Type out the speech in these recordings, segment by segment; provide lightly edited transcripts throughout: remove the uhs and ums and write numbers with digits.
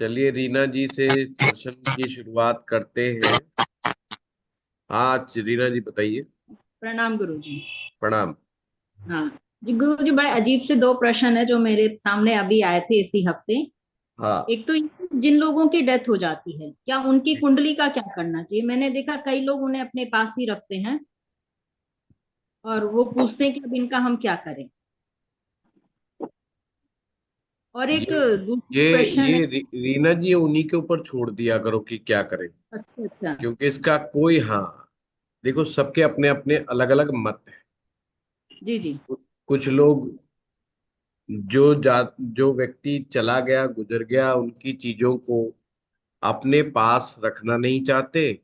चलिए रीना जी से प्रश्न की शुरुआत करते हैं। हाँ रीना जी बताइए। प्रणाम गुरु जी। प्रणाम। हाँ जी गुरु जी, बड़े अजीब से दो प्रश्न है जो मेरे सामने अभी आए थे इसी हफ्ते। हाँ। एक तो ये, जिन लोगों की डेथ हो जाती है क्या उनकी कुंडली का क्या करना चाहिए? मैंने देखा कई लोग उन्हें अपने पास ही रखते हैं और वो पूछते हैं कि अब इनका हम क्या करें। और एक ये दूसरा ये प्रश्न है। रीना जी उन्हीं के ऊपर छोड़ दिया करो कि क्या करें। अच्छा अच्छा। क्योंकि इसका कोई, हाँ, देखो सबके अपने अपने अलग अलग मत हैं। जी जी। कुछ लोग जो व्यक्ति चला गया गुजर गया उनकी चीजों को अपने पास रखना नहीं चाहते,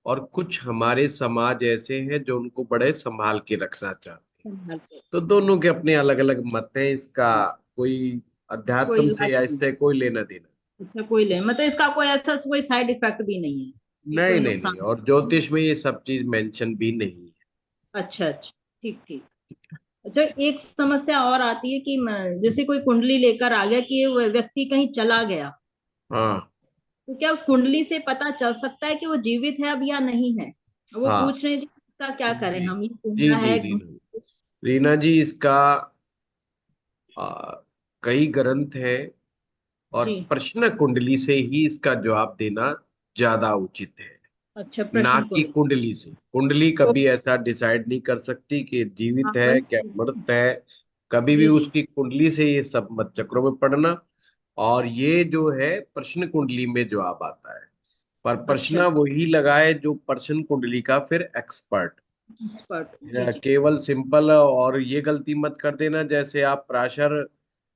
और कुछ हमारे समाज ऐसे हैं जो उनको बड़े संभाल के रखना चाहते हैं। संभाल के। तो दोनों के अपने अलग अलग मत हैं। इसका कोई कोई अध्यात्म से इलाज या नहीं। इससे कोई लेना देना। अच्छा, कोई ले मतलब इसका कोई ऐसा कोई साइड इफेक्ट भी नहीं है कि नहीं कोई नहीं नहीं, नुकसान? और ज्योतिष में ये सब चीज मेंशन भी नहीं है। अच्छा अच्छा। ठीक ठीक। अच्छा, एक समस्या और आती है कि जैसे कोई कुंडली लेकर आ गया कि वो व्यक्ति कहीं चला गया, हाँ तो क्या उस कुंडली से पता चल सकता है कि वो जीवित है अब या नहीं है? वो हाँ। पूछ रहे हैं जी, इसका क्या करें जी हम, ये जी जिंदा जी है? रीना, रीना जी इसका आ, कई ग्रंथ है, और जी। प्रश्न कुंडली से ही इसका जवाब देना ज्यादा उचित है। अच्छा, ना प्रश्न कि कुंडली। कुंडली से। कुंडली तो कभी ऐसा डिसाइड नहीं कर सकती कि हाँ, जीवित है वही क्या मृत है। कभी भी जी जी। उसकी कुंडली से ये सब मत चक्रों में पड़ना। और ये जो है प्रश्न कुंडली में जवाब आता है। पर अच्छा, प्रश्न वही लगाए जो प्रश्न कुंडली का फिर एक्सपर्ट। एक्सपर्ट। जी या जी। केवल सिंपल, और ये गलती मत कर देना जैसे आप प्राशर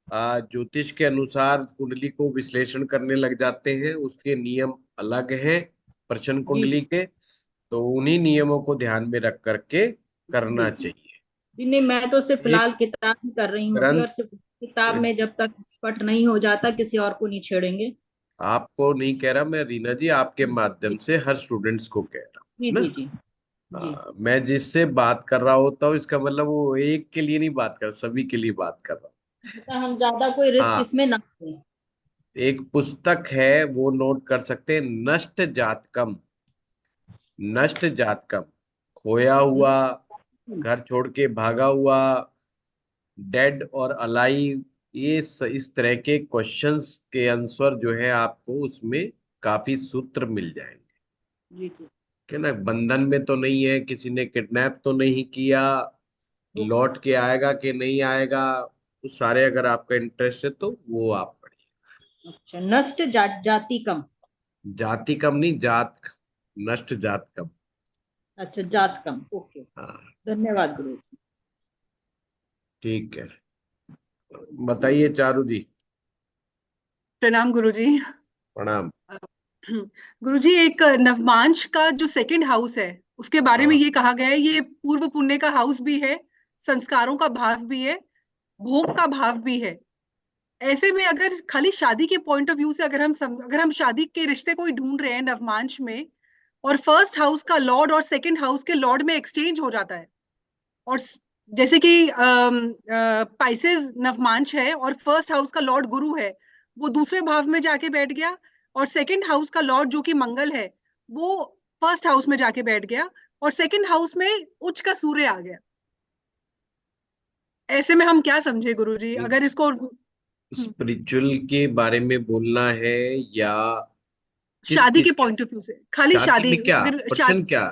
ज्योतिष के अनुसार कुंडली को विश्लेषण करने लग जाते हैं। उसके नियम अलग हैं प्रश्न जी कुंडली जी। के। तो उन्हीं नियमों को ध्यान में रख करके जी करना जी। चाहिए। जी नहीं, मैं तो सिर्फ एक फिलहाल किताब ही कर रही हूँ अभी, ग्रंथ, और सिर्फ किताब में जब तक एक्सपर्ट नहीं हो जाता किसी और को नहीं छेड़ेंगे। आपको नहीं कह रहा मैं रीना जी, आपके माध्यम जी से हर स्टूडेंट्स को कह रहा जी हूँ जी। ना। जी जी। मैं जिससे बात कर रहा होता हूँ इसका मतलब वो एक के लिए नहीं बात कर, सभी के लिए बात कर रहा हूँ। मतलब हम ज्यादा कोई रिस्क हाँ, इसमें ना लें। एक पुस्तक है वो नोट कर सकते हैं, नष्ट जातकम। नष्ट जातकम, खोया हुआ, घर छोड़ के भागा हुआ, डेड और अलाइव, इस तरह के क्वेश्चंस के आंसर जो है आपको उसमें काफी सूत्र मिल जाएंगे। जी जी। क्या ना, बंधन में तो नहीं है, किसी ने किडनैप तो नहीं किया, ओके। लौट के आएगा कि नहीं आएगा, वो सारे अगर आपका इंटरेस्ट है तो वो आप पढ़िए। अच्छा, नष्ट जाति कम। जाति कम नहीं, नष्ट जात कम। अच्छा, जात कम। ओके। हाँ धन्यवाद गुरु जी। ठीक है। बताइए चारू जी। प्रणाम गुरुजी। प्रणाम। गुरुजी, एक नवमांश का जो सेकंड हाउस है उसके बारे में हाँ ये कहा गया है, ये पूर्व पुण्य का हाउस भी है, संस्कारों का भाव भी है, भोग का भाव भी है। ऐसे में अगर खाली शादी के पॉइंट ऑफ व्यू से अगर हम शादी के रिश्ते को ही ढूंढ रहे हैं नवमांश में, और फर्स्ट हाउस का लॉर्ड और सेकंड हाउस के लॉर्ड में एक्सचेंज हो जाता है, और जैसे कि पाइसेस नवमांश है और फर्स्ट हाउस का लॉर्ड गुरु है, वो दूसरे भाव में जाके बैठ गया, और सेकंड हाउस का लॉर्ड जो कि मंगल है, वो फर्स्ट हाउस में जाके बैठ गया, और सेकंड हाउस में उच्च का सूर्य आ गया। ऐसे में हम क्या समझे गुरुजी, अगर इसको स्पिरिचुअल के बारे में बोलना है या किस शादी के चीज के? पॉइंट ऑफ व्यू से, खाली शादी शादी में क्या अगर प्रश्न, क्या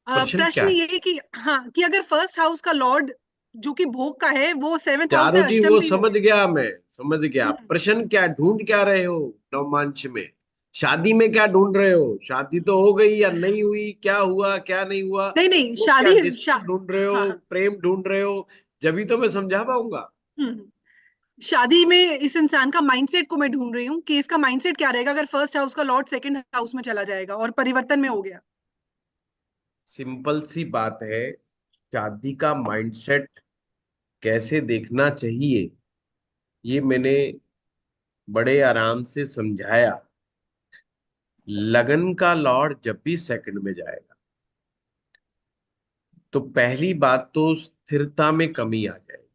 प्रश्न क्या प्रश्न है? ये है कि हाँ, कि अगर फर्स्ट हाउस का लॉर्ड जो कि भोग का है वो सेवेंथ हाउस चारू से जी अष्टम वो भी हो समझ गया। गया, मैं समझ गया हम्म, प्रश्न क्या है, ढूंढ क्या रहे हो नवमांश में। शादी में क्या ढूंढ रहे हो? शादी तो हो गई या नहीं हुई, क्या हुआ क्या नहीं हुआ, नहीं नहीं, वो क्या डिस्प्यूट ढूंढ रहे हाँ हो, हाँ। प्रेम ढूंढ रहे हो? जब तो मैं समझा पाऊंगा। हम्म, शादी में इस इंसान का माइंडसेट को मैं ढूंढ रही हूँ कि इसका माइंडसेट क्या रहेगा अगर फर्स्ट हाउस का लॉर्ड सेकंड हाउस में चला जाएगा और परिवर्तन में हो गया। सिंपल सी बात है, शादी का माइंडसेट कैसे देखना चाहिए ये मैंने बड़े आराम से समझाया। लगन का लॉर्ड जब भी सेकंड में जाएगा तो पहली बात तो स्थिरता में कमी आ जाएगी,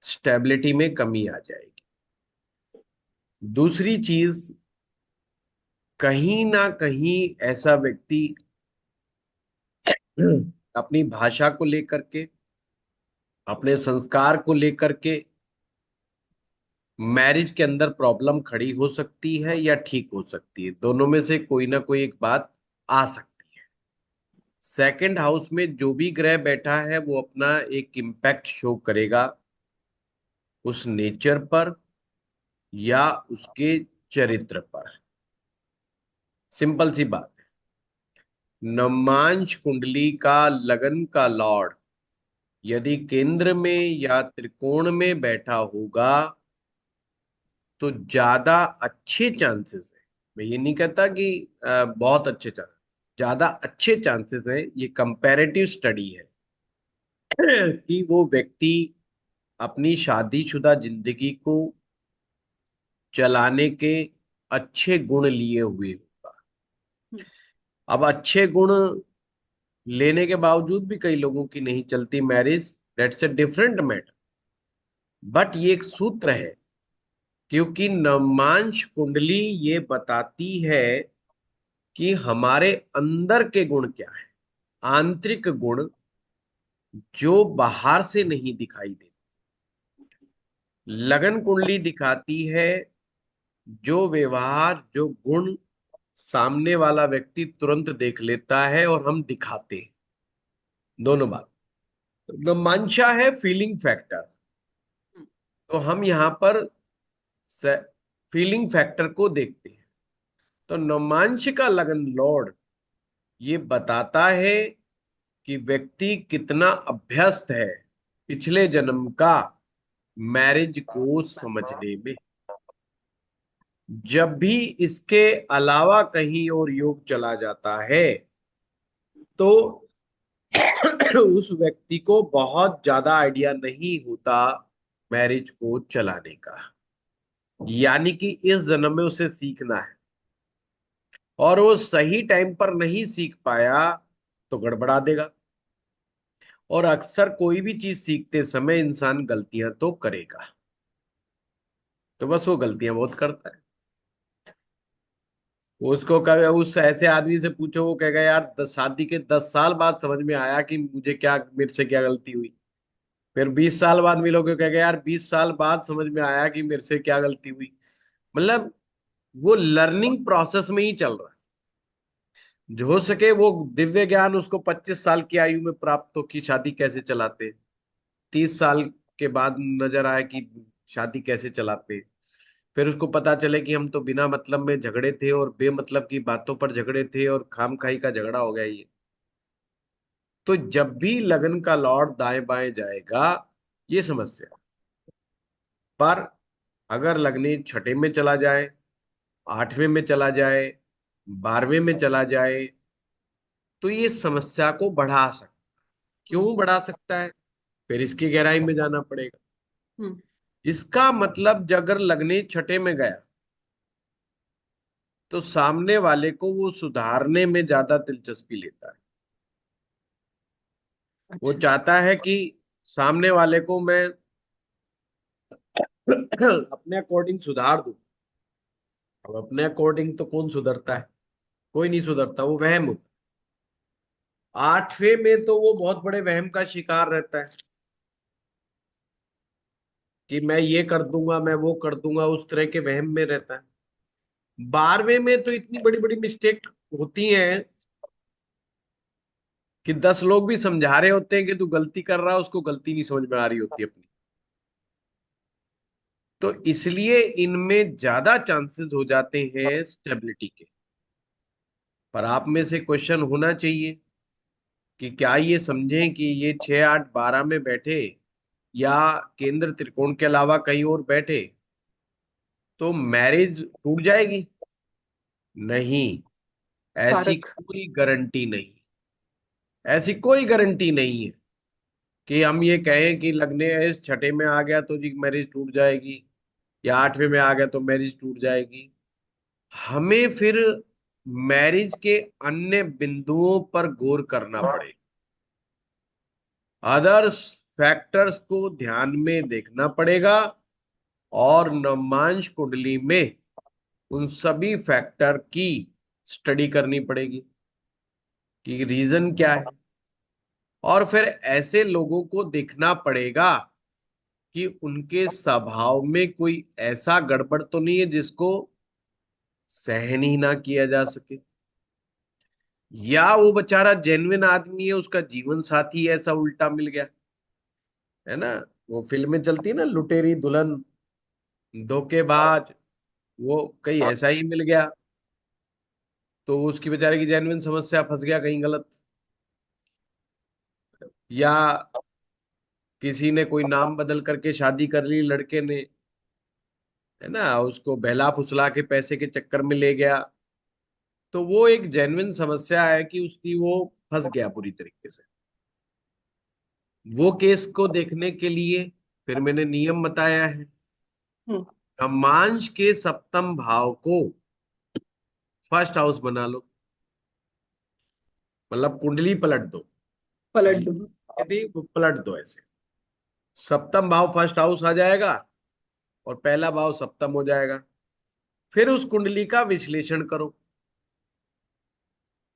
स्टेबिलिटी में कमी आ जाएगी। दूसरी चीज, कहीं ना कहीं ऐसा व्यक्ति अपनी भाषा को लेकर के, अपने संस्कार को लेकर के मैरिज के अंदर प्रॉब्लम खड़ी हो सकती है या ठीक हो सकती है, दोनों में से कोई ना कोई एक बात आ सकती है। सेकंड हाउस में जो भी ग्रह बैठा है वो अपना एक इम्पैक्ट शो करेगा उस नेचर पर या उसके चरित्र पर। सिंपल सी बात है। नवमांश कुंडली का लगन का लॉर्ड यदि केंद्र में या त्रिकोण में बैठा होगा तो ज्यादा अच्छे चांसेस है। मैं ये नहीं कहता कि बहुत अच्छे चांसेस, ज्यादा अच्छे चांसेस है, ये कंपैरेटिव स्टडी है कि वो व्यक्ति अपनी शादीशुदा जिंदगी को चलाने के अच्छे गुण लिए हुए होगा। हम्म। अब अच्छे गुण लेने के बावजूद भी कई लोगों की नहीं चलती marriage, that's a different matter. But ये एक सूत्र है, क्योंकि नवमांश कुंडली ये बताती है कि हमारे अंदर के गुण क्या है, आंतरिक गुण जो बाहर से नहीं दिखाई देते। लगन कुंडली दिखाती है जो व्यवहार, जो गुण सामने वाला व्यक्ति तुरंत देख लेता है और हम दिखाते हैं, दोनों बात। नवमांशा है फीलिंग फैक्टर, तो हम यहाँ पर फीलिंग फैक्टर को देखते हैं। तो नवमांश का लगन लॉर्ड ये बताता है कि व्यक्ति कितना अभ्यस्त है पिछले जन्म का मैरिज को समझने में। जब भी इसके अलावा कहीं और योग चला जाता है तो उस व्यक्ति को बहुत ज्यादा आइडिया नहीं होता मैरिज को चलाने का, यानी कि इस जन्म में उसे सीखना है और वो सही टाइम पर नहीं सीख पाया तो गड़बड़ा देगा। और अक्सर कोई भी चीज सीखते समय इंसान गलतियां तो करेगा, तो बस वो गलतियां बहुत करता है। उसको कहे, उस ऐसे आदमी से पूछो वो कहेगा यार शादी के 10 साल बाद समझ में आया कि मुझे क्या, मेरे से क्या गलती हुई। फिर 20 साल बाद मिलोगे, कहेगा यार 20 साल बाद समझ में आया कि मेरे से क्या गलती हुई। मतलब वो लर्निंग प्रोसेस में ही चल रहा है। जो हो सके वो दिव्य ज्ञान उसको 25 साल की आयु में प्राप्त हो कि शादी कैसे चलाते हैं, 30 साल के बाद नजर आए कि शादी कैसे चलाते हैं। फिर उसको पता चले कि हम तो बिना मतलब में झगड़े थे और बेमतलब की बातों पर झगड़े थे और खामखाई का झगड़ा हो गया ये। तो जब भी लगन का लॉर्ड दाएं बाएं जाएगा ये समस्या। पर अगर लगनी छठे में चला जाए, आठवें में चला जाए, 12वें में चला जाए तो ये समस्या को बढ़ा सकता। क्यों बढ़ा सकता है, फिर इसकी गहराई में जाना पड़ेगा। हम्म। इसका मतलब अगर लगने छठे में गया तो सामने वाले को वो सुधारने में ज्यादा दिलचस्पी लेता है। वो अच्छा। चाहता है कि सामने वाले को मैं अपने अकॉर्डिंग सुधार दूं। अब अपने अकॉर्डिंग तो कौन सुधरता है, कोई नहीं सुधरता, वो वहम होता है। आठवें में तो वो बहुत बड़े वहम का शिकार रहता है कि मैं ये कर दूंगा, मैं वो कर दूंगा, उस तरह के वहम में रहता है। 12वें में तो इतनी बड़ी बड़ी मिस्टेक होती हैं कि 10 लोग भी समझा रहे होते हैं कि तू गलती कर रहा है, उसको गलती नहीं समझ में आ रही होती अपनी। तो इसलिए इनमें ज्यादा चांसेस हो जाते हैं स्टेबिलिटी के। पर आप में से क्वेश्चन होना चाहिए कि क्या ये समझें कि ये 6 8 12 में बैठे या केंद्र त्रिकोण के अलावा कहीं और बैठे तो मैरिज टूट जाएगी? नहीं, ऐसी कारक। कोई गारंटी नहीं। ऐसी कोई गारंटी नहीं है कि हम ये कहें कि लगने इस छठे में आ गया तो जी मैरिज टूट जाएगी या आठवें में आ गया तो मैरिज टूट जाएगी। हमें फिर मैरिज के अन्य बिंदुओं पर गौर करना पड़ेगा, अदर्स फैक्टर्स को ध्यान में देखना पड़ेगा और नवमांश कुंडली में उन सभी फैक्टर की स्टडी करनी पड़ेगी कि रीजन क्या है। और फिर ऐसे लोगों को देखना पड़ेगा कि उनके स्वभाव में कोई ऐसा गड़बड़ तो नहीं है जिसको सहन ही ना किया जा सके, या वो बेचारा जेन्युइन आदमी है, उसका जीवन साथी ऐसा उल्टा मिल गया, है ना। वो फिल्में चलती है ना, लुटेरी दुल्हन, धोखेबाज, वो कहीं ऐसा ही मिल गया, तो उसकी बेचारे की जेन्युइन समस्या फंस गया कहीं गलत। या किसी ने कोई नाम बदल करके शादी कर ली लड़के ने, है ना, उसको बहला फुसला के पैसे के चक्कर में ले गया, तो वो एक जेन्युइन समस्या है कि उसकी वो फंस गया पूरी तरीके से। वो केस को देखने के लिए फिर मैंने नियम बताया है। हम्म। कामांश के सप्तम भाव को फर्स्ट हाउस बना लो, मतलब कुंडली पलट दो, पलट दो। यदि वो पलट दो ऐसे, सप्तम भाव फर्स्ट हाउस आ जाएगा और पहला भाव सप्तम हो जाएगा। फिर उस कुंडली का विश्लेषण करो,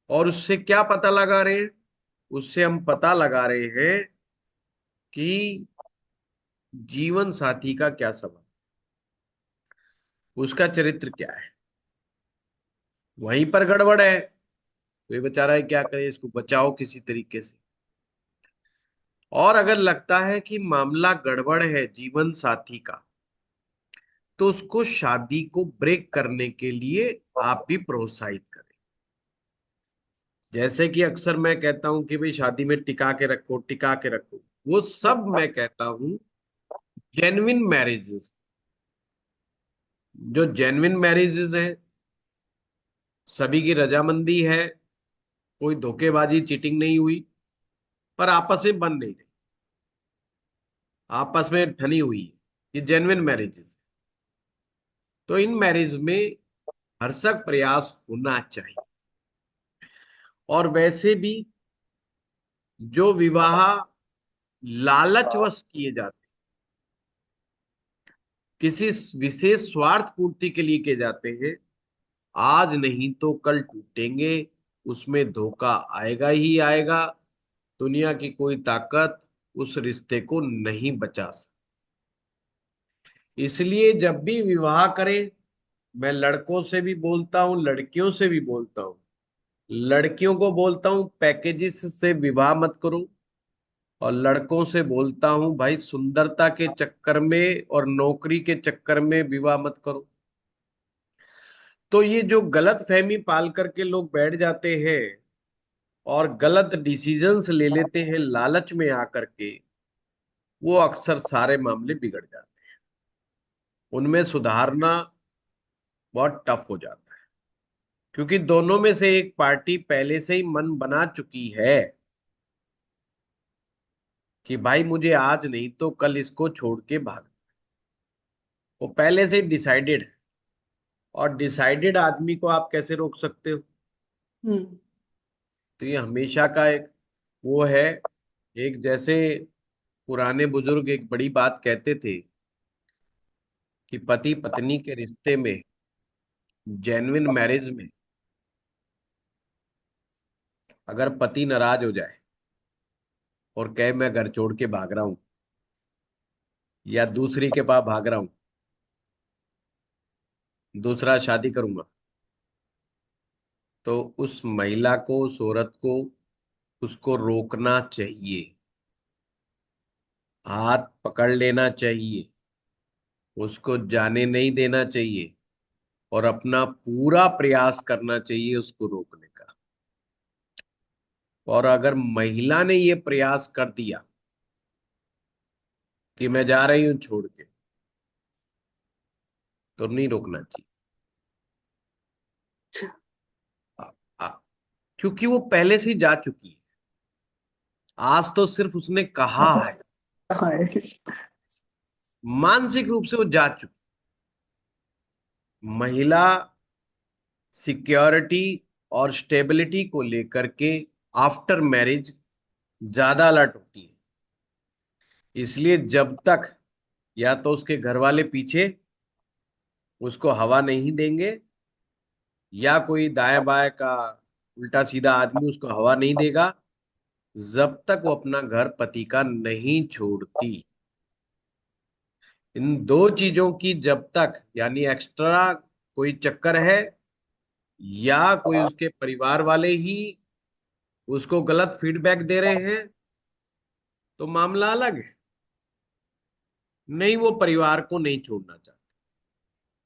और उससे क्या पता लगा रहे हैं? उससे हम पता लगा रहे हैं कि जीवन साथी का क्या स्वभाव, उसका चरित्र क्या है। वहीं पर गड़बड़ है तो ये बेचारा है, क्या करे, इसको बचाओ किसी तरीके से। और अगर लगता है कि मामला गड़बड़ है जीवन साथी का, तो उसको शादी को ब्रेक करने के लिए आप भी प्रोत्साहित करें। जैसे कि अक्सर मैं कहता हूं कि भाई शादी में टिका के रखो, टिका के रखो, वो सब मैं कहता हूं जेन्युइन मैरिजेस। जो जेन्युइन मैरिजेस हैं, सभी की रजामंदी है, कोई धोखेबाजी चीटिंग नहीं हुई, पर आपस में बन नहीं रही, आपस में ठनी हुई है, ये जेन्युइन मैरिजेस। तो इन मैरिज में भरसक प्रयास होना चाहिए। और वैसे भी जो विवाह लालचवश किए जाते, किसी विशेष स्वार्थ पूर्ति के लिए किए जाते हैं, आज नहीं तो कल टूटेंगे, उसमें धोखा आएगा ही आएगा। दुनिया की कोई ताकत उस रिश्ते को नहीं बचा सकती। इसलिए जब भी विवाह करें, मैं लड़कों से भी बोलता हूं, लड़कियों से भी बोलता हूं, लड़कियों को बोलता हूं पैकेजेस से विवाह मत करो, और लड़कों से बोलता हूं भाई सुंदरता के चक्कर में और नौकरी के चक्कर में विवाह मत करो। तो ये जो गलत फहमी पाल करके लोग बैठ जाते हैं और गलत डिसीजंस ले लेते हैं लालच में आकर के, वो अक्सर सारे मामले बिगड़ जाते हैं। उनमें सुधारना बहुत टफ हो जाता है, क्योंकि दोनों में से एक पार्टी पहले से ही मन बना चुकी है कि भाई मुझे आज नहीं तो कल इसको छोड़ के भाग, वो पहले से ही डिसाइडेड है। और डिसाइडेड आदमी को आप कैसे रोक सकते हो? हम्म। तो ये हमेशा का एक वो है, एक जैसे पुराने बुजुर्ग एक बड़ी बात कहते थे कि पति पत्नी के रिश्ते में, जेन्युइन मैरिज में, अगर पति नाराज हो जाए और कहे मैं घर छोड़ के भाग रहा हूं या दूसरी के पास भाग रहा हूं, दूसरा शादी करूंगा, तो उस महिला को, उस औरत को, उसको रोकना चाहिए, हाथ पकड़ लेना चाहिए, उसको जाने नहीं देना चाहिए, और अपना पूरा प्रयास करना चाहिए उसको रोकने का। और अगर महिला ने ये प्रयास कर दिया कि मैं जा रही हूं छोड़ के, तो नहीं रोकना चाहिए। आ, आ, क्योंकि वो पहले से ही जा चुकी है, आज तो सिर्फ उसने कहा है, हाँ। मानसिक रूप से वो जा चुकी। महिला सिक्योरिटी और स्टेबिलिटी को लेकर के आफ्टर मैरिज ज्यादा अलर्ट होती है। इसलिए जब तक या तो उसके घर वाले पीछे उसको हवा नहीं देंगे, या कोई दाएं बाएं का उल्टा सीधा आदमी उसको हवा नहीं देगा, जब तक वो अपना घर पति का नहीं छोड़ती। इन दो चीजों की जब तक, यानी एक्स्ट्रा कोई चक्कर है, या कोई उसके परिवार वाले ही उसको गलत फीडबैक दे रहे हैं, तो मामला अलग है। नहीं, वो परिवार को नहीं छोड़ना चाहते।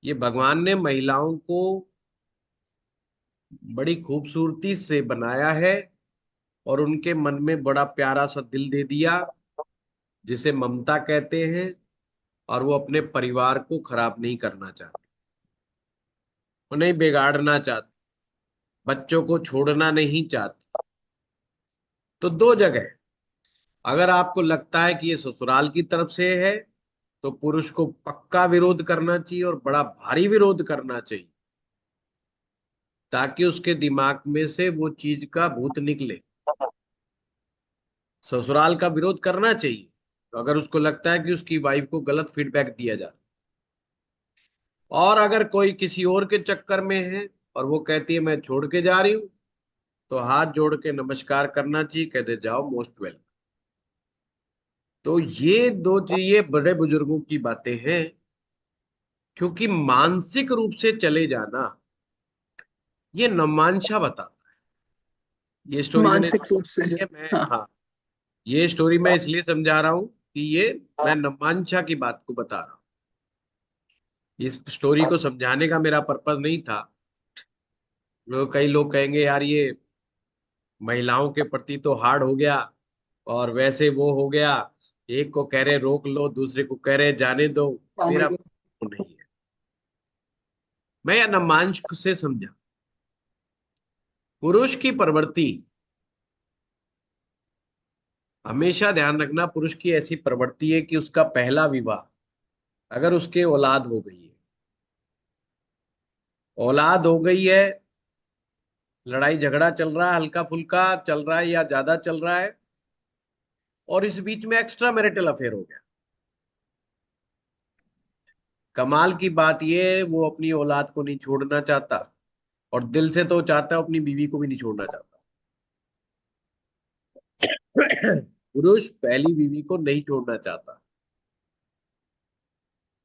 ये भगवान ने महिलाओं को बड़ी खूबसूरती से बनाया है, और उनके मन में बड़ा प्यारा सा दिल दे दिया, जिसे ममता कहते हैं। और वो अपने परिवार को खराब नहीं करना चाहते, उन्हें बिगाड़ना चाहते, बच्चों को छोड़ना नहीं चाहते। तो दो जगह है। अगर आपको लगता है कि ये ससुराल की तरफ से है, तो पुरुष को पक्का विरोध करना चाहिए, और बड़ा भारी विरोध करना चाहिए, ताकि उसके दिमाग में से वो चीज का भूत निकले। ससुराल का विरोध करना चाहिए, तो अगर उसको लगता है कि उसकी वाइफ को गलत फीडबैक दिया जा रहा है। और अगर कोई किसी और के चक्कर में है और वो कहती है मैं छोड़ के जा रही हूं, तो हाथ जोड़ के नमस्कार करना चाहिए, कहते जाओ, मोस्ट वेलकम। तो ये दो चीज, ये बड़े बुजुर्गों की बातें हैं। क्योंकि मानसिक रूप से चले जाना, ये नमांशा बताता है। ये स्टोरी मैंने मानसिक रूप से है। मैं हाँ। हाँ, ये स्टोरी मैं इसलिए समझा रहा हूं कि ये मैं नमांशा की बात को बता रहा हूँ। इस स्टोरी को समझाने का मेरा पर्पज नहीं था। कई लोग कहेंगे यार ये महिलाओं के प्रति तो हार्ड हो गया, और वैसे वो हो गया, एक को कह रहे रोक लो, दूसरे को कह रहे जाने दो। जाने मेरा दो। वो नहीं है। मैं यह नमांश से समझा। पुरुष की प्रवृत्ति, हमेशा ध्यान रखना, पुरुष की ऐसी प्रवृत्ति है कि उसका पहला विवाह, अगर उसके औलाद हो गई है, औलाद हो गई है, लड़ाई झगड़ा चल रहा है, हल्का फुल्का चल रहा है या ज्यादा चल रहा है, और इस बीच में एक्स्ट्रा मैरिटल अफेयर हो गया, कमाल की बात यह, वो अपनी औलाद को नहीं छोड़ना चाहता, और दिल से तो चाहता है, अपनी बीवी को भी नहीं छोड़ना चाहता। पुरुष पहली बीवी को नहीं छोड़ना चाहता।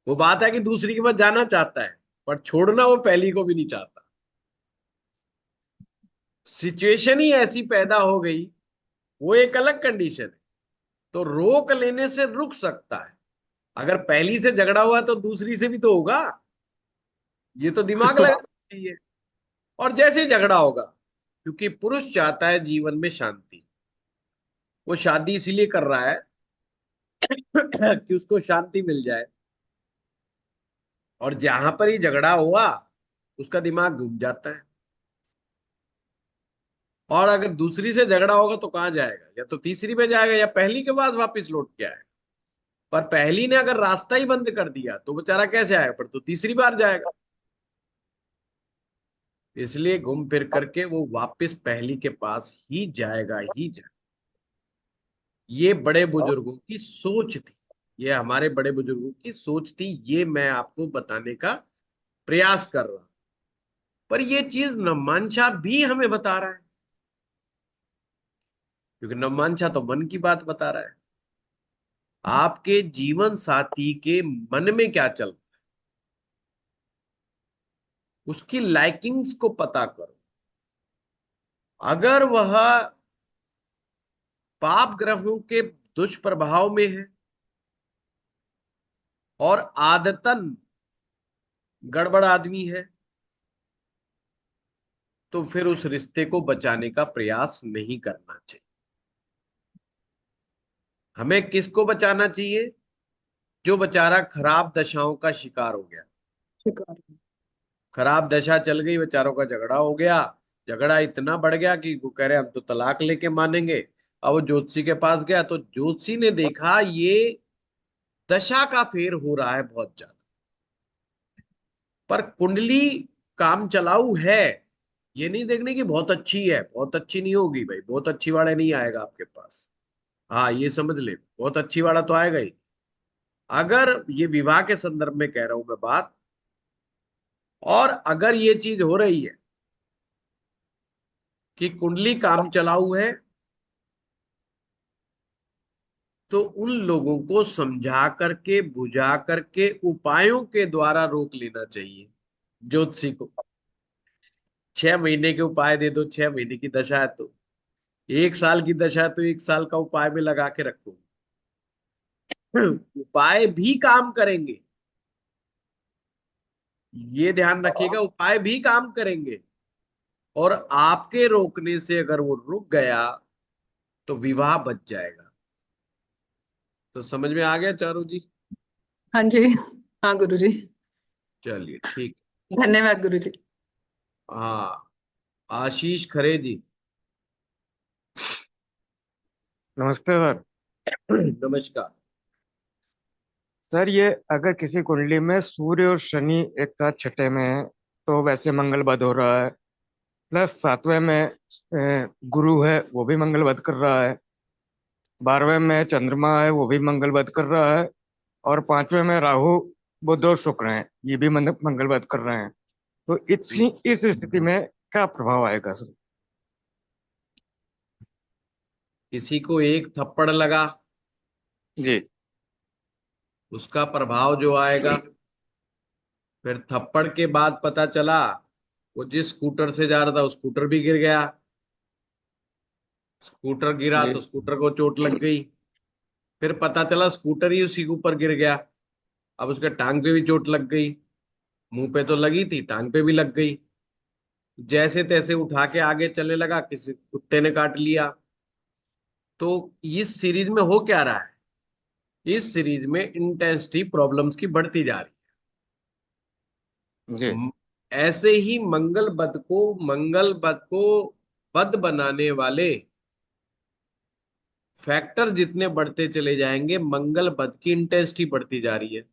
वो बात है कि दूसरी के पास जाना चाहता है, पर छोड़ना वो पहली को भी नहीं चाहता। सिचुएशन ही ऐसी पैदा हो गई, वो एक अलग कंडीशन है। तो रोक लेने से रुक सकता है। अगर पहली से झगड़ा हुआ तो दूसरी से भी तो होगा। ये तो दिमाग लगाना चाहिए। और जैसे ही झगड़ा होगा, क्योंकि पुरुष चाहता है जीवन में शांति, वो शादी इसीलिए कर रहा है कि उसको शांति मिल जाए। और जहां पर ही झगड़ा हुआ, उसका दिमाग घूम जाता है। और अगर दूसरी से झगड़ा होगा तो कहाँ जाएगा? या तो तीसरी पे जाएगा, या पहली के पास वापस लौट के आएगा। पर पहली ने अगर रास्ता ही बंद कर दिया तो बेचारा कैसे आएगा? पर तो तीसरी बार जाएगा। इसलिए घूम फिर करके वो वापस पहली के पास ही जाएगा ही जाएगा। ये बड़े बुजुर्गों की सोच थी, ये हमारे बड़े बुजुर्गों की सोच थी। ये मैं आपको बताने का प्रयास कर रहा हूं। पर ये चीज नमांशा भी हमें बता रहा है, क्योंकि नमांशा तो मन की बात बता रहा है। आपके जीवन साथी के मन में क्या चल, उसकी लाइकिंग्स को पता करो। अगर वह पाप ग्रहों के दुष्प्रभाव में है और आदतन गड़बड़ आदमी है, तो फिर उस रिश्ते को बचाने का प्रयास नहीं करना चाहिए। हमें किसको बचाना चाहिए? जो बेचारा खराब दशाओं का शिकार हो गया। शिकार। खराब दशा चल गई, बेचारों का झगड़ा हो गया, झगड़ा इतना बढ़ गया कि वो कह रहे हम तो तलाक लेके मानेंगे। अब वो ज्योतिषी के पास गया, तो ज्योतिषी ने देखा ये दशा का फेर हो रहा है बहुत ज्यादा, पर कुंडली काम चलाऊ है। ये नहीं देखने की बहुत अच्छी है, बहुत अच्छी नहीं होगी भाई, बहुत अच्छी वाला नहीं आएगा आपके पास। हाँ, ये समझ ले, बहुत अच्छी वाला तो आएगा ही। अगर ये विवाह के संदर्भ में कह रहा हूं मैं बात, और अगर ये चीज हो रही है कि कुंडली काम चलाऊ है, तो उन लोगों को समझा करके बुझा करके उपायों के द्वारा रोक लेना चाहिए ज्योतिषी को। 6 महीने के उपाय दे दो, 6 महीने की दशा है तो, 1 साल की दशा है तो 1 साल का उपाय में लगा के रखो। उपाय भी काम करेंगे, ये ध्यान रखिएगा, उपाय भी काम करेंगे। और आपके रोकने से अगर वो रुक गया तो विवाह बच जाएगा। तो समझ में आ गया चारू जी? हाँ जी। हाँ गुरुजी। चलिए ठीक। धन्यवाद गुरुजी। हाँ, आशीष खरे जी। नमस्ते सर। नमस्कार। सर ये अगर किसी कुंडली में सूर्य और शनि एक साथ छठे में है तो वैसे मंगल वध हो रहा है, प्लस सातवें में गुरु है वो भी मंगल वध कर रहा है, 12वें में चंद्रमा है वो भी मंगल वध कर रहा है, और 5वें में राहु बुध और शुक्र हैं ये भी मंगल वध कर रहे हैं। तो इस स्थिति में क्या प्रभाव आएगा सर? किसी को एक थप्पड़ लगा, जी। उसका प्रभाव जो आएगा, फिर थप्पड़ के बाद पता चला वो जिस स्कूटर से जा रहा था, वो स्कूटर भी गिर गया। स्कूटर गिरा जी। तो स्कूटर को चोट लग गई। फिर पता चला स्कूटर ही उसी के ऊपर गिर गया, अब उसके टांग पे भी चोट लग गई। मुंह पे तो लगी थी, टांग पे भी लग गई। जैसे तैसे उठा के आगे चलने लगा, किसी कुत्ते ने काट लिया। तो इस सीरीज में हो क्या रहा है, इस सीरीज में इंटेंसिटी प्रॉब्लम्स की बढ़ती जा रही जी। है। ऐसे ही मंगल बद को बद बनाने वाले फैक्टर जितने बढ़ते चले जाएंगे, मंगल बद की इंटेंसिटी बढ़ती जा रही है।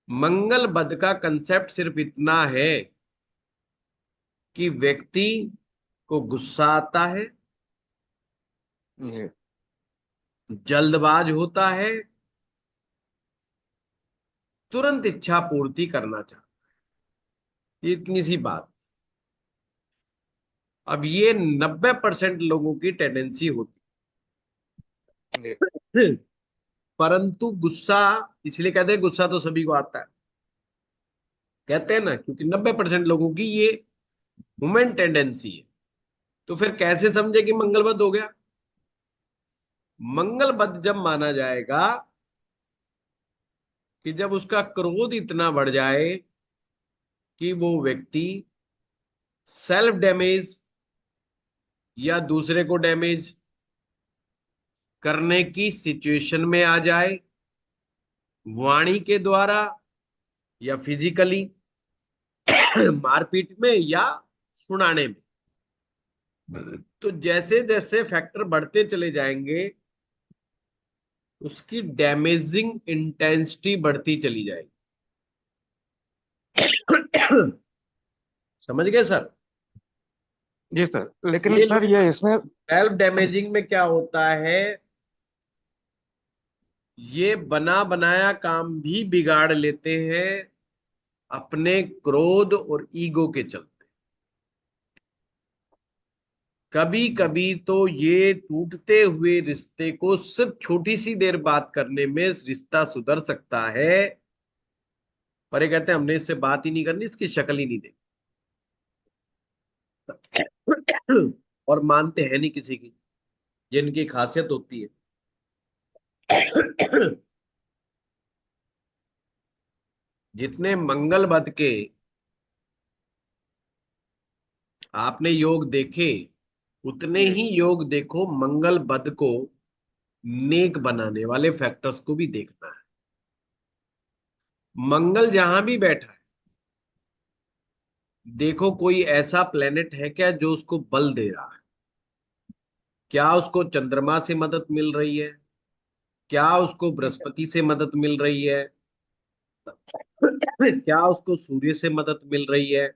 मंगल बद का कंसेप्ट सिर्फ इतना है कि व्यक्ति को गुस्सा आता है, जी। जल्दबाज होता है, तुरंत इच्छा पूर्ति करना चाहता है, ये इतनी सी बात। अब ये 90% लोगों की टेंडेंसी होती जी। है। परंतु गुस्सा, इसलिए कहते हैं गुस्सा तो सभी को आता है, कहते हैं ना, क्योंकि 90% लोगों की ये ह्यूमन टेंडेंसी है। तो फिर कैसे समझे कि मंगलबद्ध हो गया? मंगलबद्ध जब माना जाएगा कि जब उसका क्रोध इतना बढ़ जाए कि वो व्यक्ति सेल्फ डैमेज या दूसरे को डैमेज करने की सिचुएशन में आ जाए, वाणी के द्वारा या फिजिकली, मारपीट में या सुनाने में। तो जैसे जैसे फैक्टर बढ़ते चले जाएंगे, उसकी डैमेजिंग इंटेंसिटी बढ़ती चली जाएगी। समझ गए सर? जी सर, लेकिन ये सर लोग ये इसमें। सेल्फ डैमेजिंग में क्या होता है, ये बना बनाया काम भी बिगाड़ लेते हैं अपने क्रोध और ईगो के चलते। कभी कभी तो ये टूटते हुए रिश्ते को सिर्फ छोटी सी देर बात करने में रिश्ता सुधर सकता है, पर ये कहते हैं हमने इससे बात ही नहीं करनी, इसकी शक्ल ही नहीं देखी। और मानते हैं नहीं किसी की, ये इनकी खासियत होती है। जितने मंगल बद के आपने योग देखे, उतने जी। ही योग देखो मंगल बद को नेक बनाने वाले फैक्टर्स को भी देखना है। मंगल जहां भी बैठा है, देखो कोई ऐसा प्लेनेट है क्या जो उसको बल दे रहा है? क्या उसको चंद्रमा से मदद मिल रही है? क्या उसको बृहस्पति से मदद मिल रही है? क्या उसको सूर्य से मदद मिल रही है?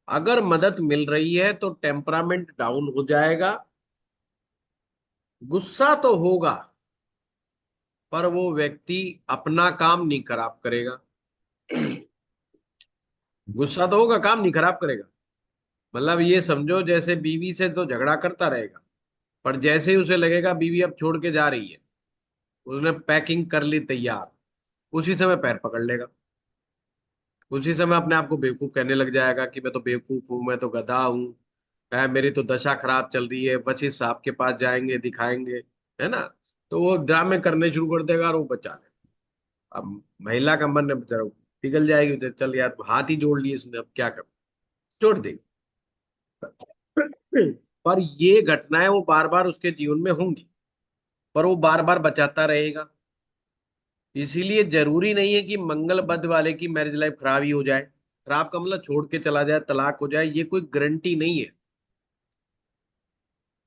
अगर मदद मिल रही है तो टेम्परामेंट डाउन हो जाएगा, गुस्सा तो होगा, पर वो व्यक्ति अपना काम नहीं खराब करेगा। गुस्सा तो होगा, काम नहीं खराब करेगा। मतलब ये समझो जैसे बीवी से तो झगड़ा करता रहेगा, पर जैसे ही उसे लगेगा बीवी अब छोड़ के जा रही है, उसने पैकिंग कर ली तैयार, उसी समय पैर पकड़ लेगा। उसी समय अपने आप को बेवकूफ कहने लग जाएगा कि मैं तो बेवकूफ हूं, मैं तो गधा हूं, मेरी तो दशा खराब चल रही है, वशिष्ठ साहब के पास जाएंगे, दिखाएंगे, है ना। तो वो ड्रामे करने शुरू कर देगा और वो बचा ले। अब महिला का मन है बेचारा, पिघल जाएगी, तो चल यार हाथ ही जोड़ लिए इसने, अब क्या कर, छोड़ देगी। पर ये घटनाएं वो बार बार उसके जीवन में होंगी, पर वो बार बार बचाता रहेगा। इसीलिए जरूरी नहीं है कि मंगलबद्ध वाले की मैरिज लाइफ खराब ही हो जाए। खराब का मतलब छोड़ के चला जाए, तलाक हो जाए, ये कोई गारंटी नहीं है।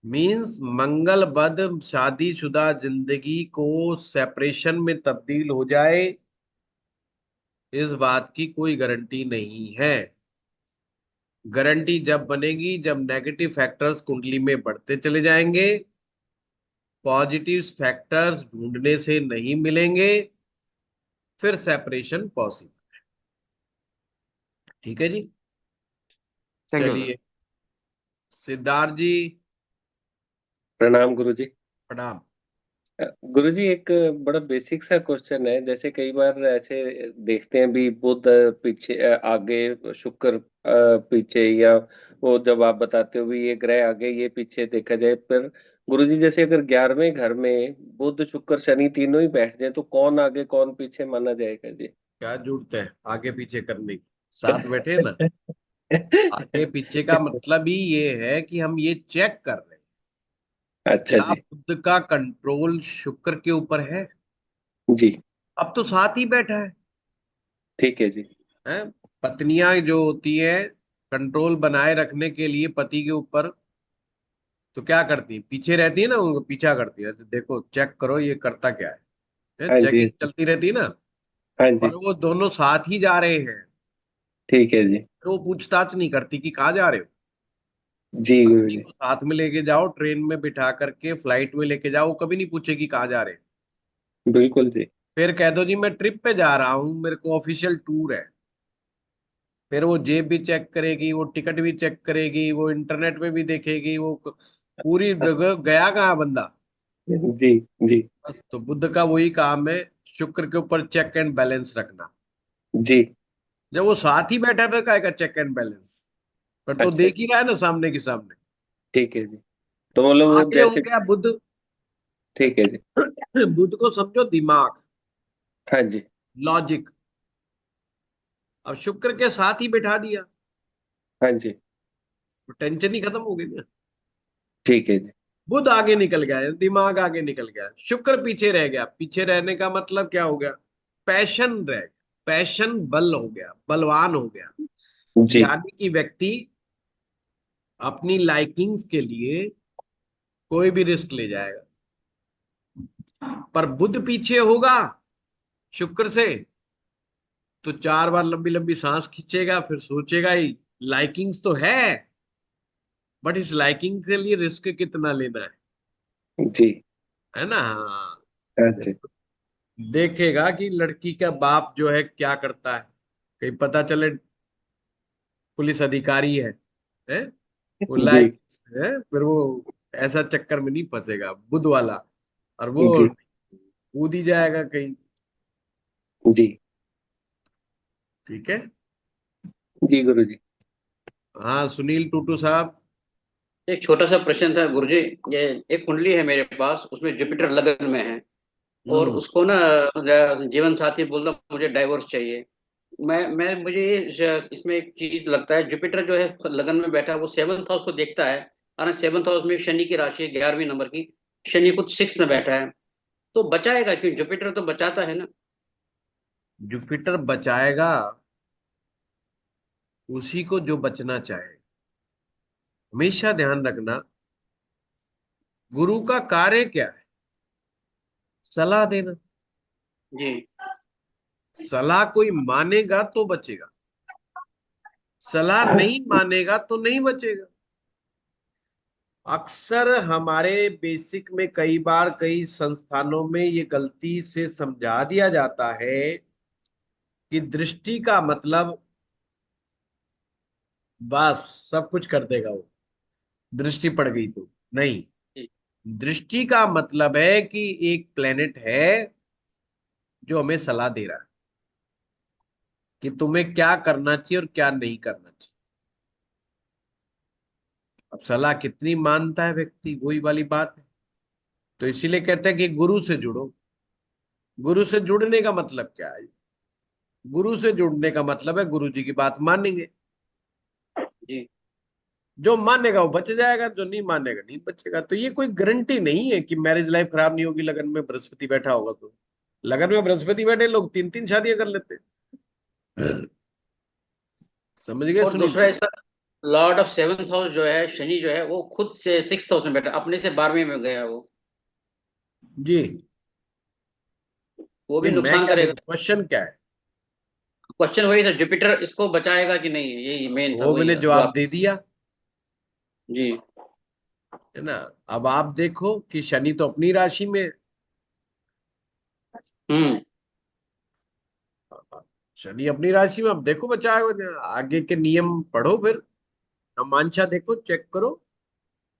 मींस मंगलबद्ध शादीशुदा जिंदगी को सेपरेशन में तब्दील हो जाए, इस बात की कोई गारंटी नहीं है। गारंटी जब बनेगी जब नेगेटिव फैक्टर्स कुंडली में बढ़ते चले जाएंगे, पॉजिटिव फैक्टर्स ढूंढने से नहीं मिलेंगे, फिर सेपरेशन पॉसिबल। ठीक है जी। Thank you sir. चलिए, सिद्धार्थ जी, प्रणाम गुरुजी। प्रणाम। गुरुजी, एक बड़ा बेसिक सा क्वेश्चन है। जैसे कई बार ऐसे देखते हैं भी, बुध पीछे आगे, शुक्र पीछे, या वो जब आप बताते हो भी ये ग्रह आगे ये पीछे देखा जाए, पर गुरुजी जैसे अगर 11वें घर में बुध शुक्र शनि तीनों ही बैठ जाए तो कौन आगे कौन पीछे माना जाएगा जी? क्या जरूरत है आगे पीछे करने की, साथ बैठे ना। आगे पीछे का मतलब ही ये है कि हम ये चेक कर रहे हैं अच्छा क्या जी। बुध का कंट्रोल शुक्र के ऊपर है। जी। अब तो साथ ही बैठा ठीक है जी। है। पत्नियां जो होती है, कंट्रोल बनाए रखने के लिए पति के ऊपर, तो क्या करती है, पीछे रहती है ना, उनको पीछा करती है, तो देखो चेक करो ये करता क्या है, हाँ जी। चेकिंग चलती रहती है ना। हाँ पर जी। वो दोनों साथ ही जा रहे हैं, ठीक है जी। तो वो पूछताछ नहीं करती कि कहाँ जा रहे हो। जी पत्नी गुरुजी। को साथ में लेके जाओ, ट्रेन में बिठा करके फ्लाइट में लेके जाओ, वो कभी नहीं पूछेगी कहाँ जा रहे हैं। बिल्कुल जी। फिर कह दो जी मैं ट्रिप पे जा रहा हूँ, मेरे को ऑफिशियल टूर है, फिर वो जेब भी चेक करेगी, वो टिकट भी चेक करेगी, वो इंटरनेट पे भी देखेगी, वो पूरी जगह गया कहाँ बंदा। जी। जी। बस, तो बुद्ध का वही काम है, शुक्र के ऊपर चेक एंड बैलेंस रखना। जी। जब वो साथ ही बैठा फिर काहे का चेक एंड बैलेंस, पर तो अच्छा देख जी। ही रहा है ना सामने की सामने। ठीक है जी। तो मतलब वो आगे हो जैसे। गया बुद्ध। ठीक है जी। बुद्ध को समझो दिमाग, हाँ जी। लॉजिक। अब शुक्र के साथ ही बैठा दिया, हाँ जी। तो टेंशन ही खत्म हो गई ना। ठीक है जी। बुध आगे निकल गया, दिमाग आगे निकल गया, शुक्र पीछे रह गया। पीछे रहने का मतलब क्या हो गया, पैशन रह गया, पैशन बल हो गया, बलवान हो गया। जी। यानी कि व्यक्ति अपनी लाइकिंग्स के लिए कोई भी रिस्क ले जाएगा। पर बुध पीछे होगा शुक्र से, तो 4 बार लंबी लंबी सांस खींचेगा, फिर सोचेगा ही लाइकिंग्स तो है, बट इस लाइकिंग के लिए रिस्क कितना लेना जी। है ना। हाँ, हाँ जी। देखेगा कि लड़की का बाप जो है क्या करता है, कहीं पता चले पुलिस अधिकारी है वो जी। लायक है, फिर वो ऐसा चक्कर में नहीं फंसेगा बुध वाला, और वो जी। कूद ही जाएगा कहीं। जी। ठीक है। जी गुरुजी। हाँ, सुनील टूटू साहब। एक छोटा सा प्रश्न था गुरुजी। ये एक कुंडली है मेरे पास, उसमें जुपिटर लगन में है, और हम्म। उसको ना जीवन साथी बोलता मुझे डाइवोर्स चाहिए। मैं मुझे इसमें एक चीज लगता है, जुपिटर जो है लगन में बैठा है, वो सेवंथ हाउस को देखता है, और सेवंथ हाउस में शनि की राशि है, 11वीं नंबर की। शनि खुद सिक्स में बैठा है, तो बचाएगा क्यों? जुपिटर तो बचाता है ना। जुपिटर बचाएगा उसी को जो बचना चाहे। हमेशा ध्यान रखना, गुरु का कार्य क्या है, सलाह देना। जी। सलाह कोई मानेगा तो बचेगा, सलाह नहीं मानेगा तो नहीं बचेगा। अक्सर हमारे बेसिक में कई बार कई संस्थानों में ये गलती से समझा दिया जाता है कि दृष्टि का मतलब बस सब कुछ कर देगा वो, दृष्टि पड़ गई तो नहीं। जी दृष्टि का मतलब है कि एक प्लेनेट है जो हमें सलाह दे रहा है कि तुम्हें क्या करना चाहिए और क्या नहीं करना चाहिए। अब सलाह कितनी मानता है व्यक्ति, वही वाली बात है। तो इसीलिए कहते हैं कि गुरु से जुड़ो। गुरु से जुड़ने का मतलब क्या है? गुरु से जुड़ने का मतलब है गुरु जी की बात मानेंगे। जी। जो मानेगा वो बच जाएगा, जो नहीं मानेगा नहीं बचेगा। तो ये कोई गारंटी नहीं है कि मैरिज लाइफ खराब नहीं होगी लगन में बृहस्पति बैठा होगा तो। लगन में बृहस्पति बैठे लोग तीन तीन शादियां कर लेते हैं। समझ गए और दूसरा सुनील? इसका लॉर्ड ऑफ सेवंथ हाउस जो है शनि जो है वो खुद से सिक्स हाउस में बैठा, अपने से 12वें में गया वो जी। वो भी नहीं, मैं नुकसान क्या करेगा। बोलूं, क्वेश्चन क्या है? क्वेश्चन वही था, जुपिटर इसको बचाएगा कि नहीं, यही मेन था, वो वही मैंने जो जवाब आप। दे दिया, जी है ना। अब आप देखो कि शनि तो अपनी राशि में है। हम्म। शनि अपनी राशि में, अब देखो बचाए आगे के नियम पढ़ो, फिर अमांशा देखो, चेक करो,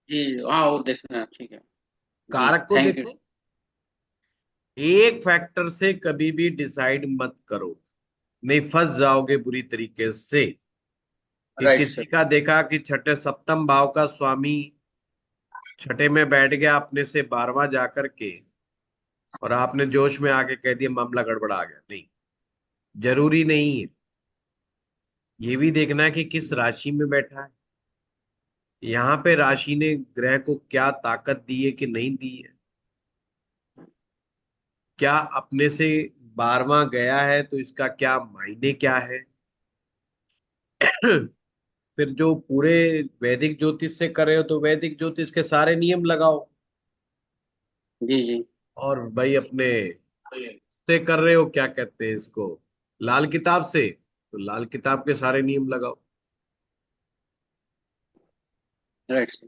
जी हाँ वो देखना है, ठीक है। जी कारक को थैंक यू। देखो। एक फैक्टर से कभी भी डिसाइड मत करो, नहीं फंस जाओगे बुरी तरीके से। कि राइट किसी सर। का देखा कि छठे सप्तम भाव का स्वामी छठे में बैठ गया अपने से 12वां जाकर के, और आपने जोश में आके कह दिया मामला गड़बड़ा आ गया, नहीं, जरूरी नहीं है। ये भी देखना है कि किस राशि में बैठा है। यहाँ पे राशि ने ग्रह को क्या ताकत दी है कि नहीं दी है। क्या अपने से 12वां गया है तो इसका क्या मायने क्या है। फिर जो पूरे वैदिक ज्योतिष से कर रहे हो तो वैदिक ज्योतिष के सारे नियम लगाओ। जी जी। और भाई अपने से कर रहे हो, क्या कहते हैं इसको, लाल किताब से, तो लाल किताब के सारे नियम लगाओ। Right sir.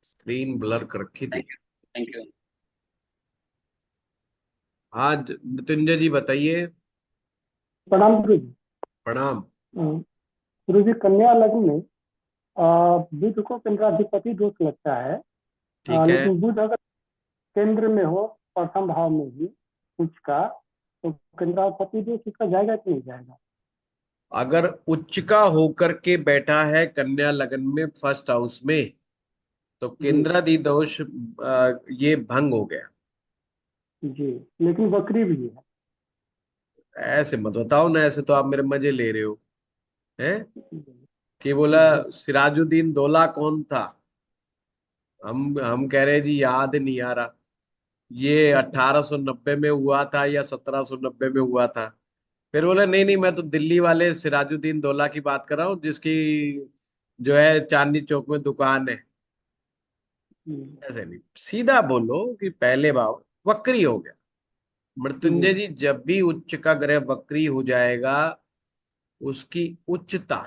स्क्रीन ब्लर कर रखी थी। Thank you. Thank you. आज मृत्युंजय जी बताइए। प्रणाम गुरु जी। प्रणाम। गुरु जी, कन्या लग्न में बुध को केंद्राधिपति दोष लगता है। ठीक है। लेकिन बुध अगर केंद्र में हो, प्रथम भाव में ही उच्च का, तो केंद्राधिपति दोष इसका जाएगा कि नहीं जाएगा? अगर उच्च का होकर के बैठा है कन्या लगन में फर्स्ट हाउस में, तो जी केंद्रादि दोष ये भंग हो गया। जी, लेकिन वक्री भी है। ऐसे मत बताओ ना, ऐसे तो आप मेरे मजे ले रहे हो हैं। जी कि बोला सिराजुद्दीन दौला कौन था, हम कह रहे जी याद नहीं आ रहा। ये 1890 में हुआ था या 1790 में हुआ था। फिर बोले नहीं नहीं, मैं तो दिल्ली वाले सिराजुद्दीन दौला की बात कर रहा हूँ जिसकी जो है चांदनी चौक में दुकान है। जी ऐसे नहीं, सीधा बोलो कि पहले भाव वक्री हो गया। जी मृत्युंजय जी, जब भी उच्च का ग्रह वक्री हो जाएगा उसकी उच्चता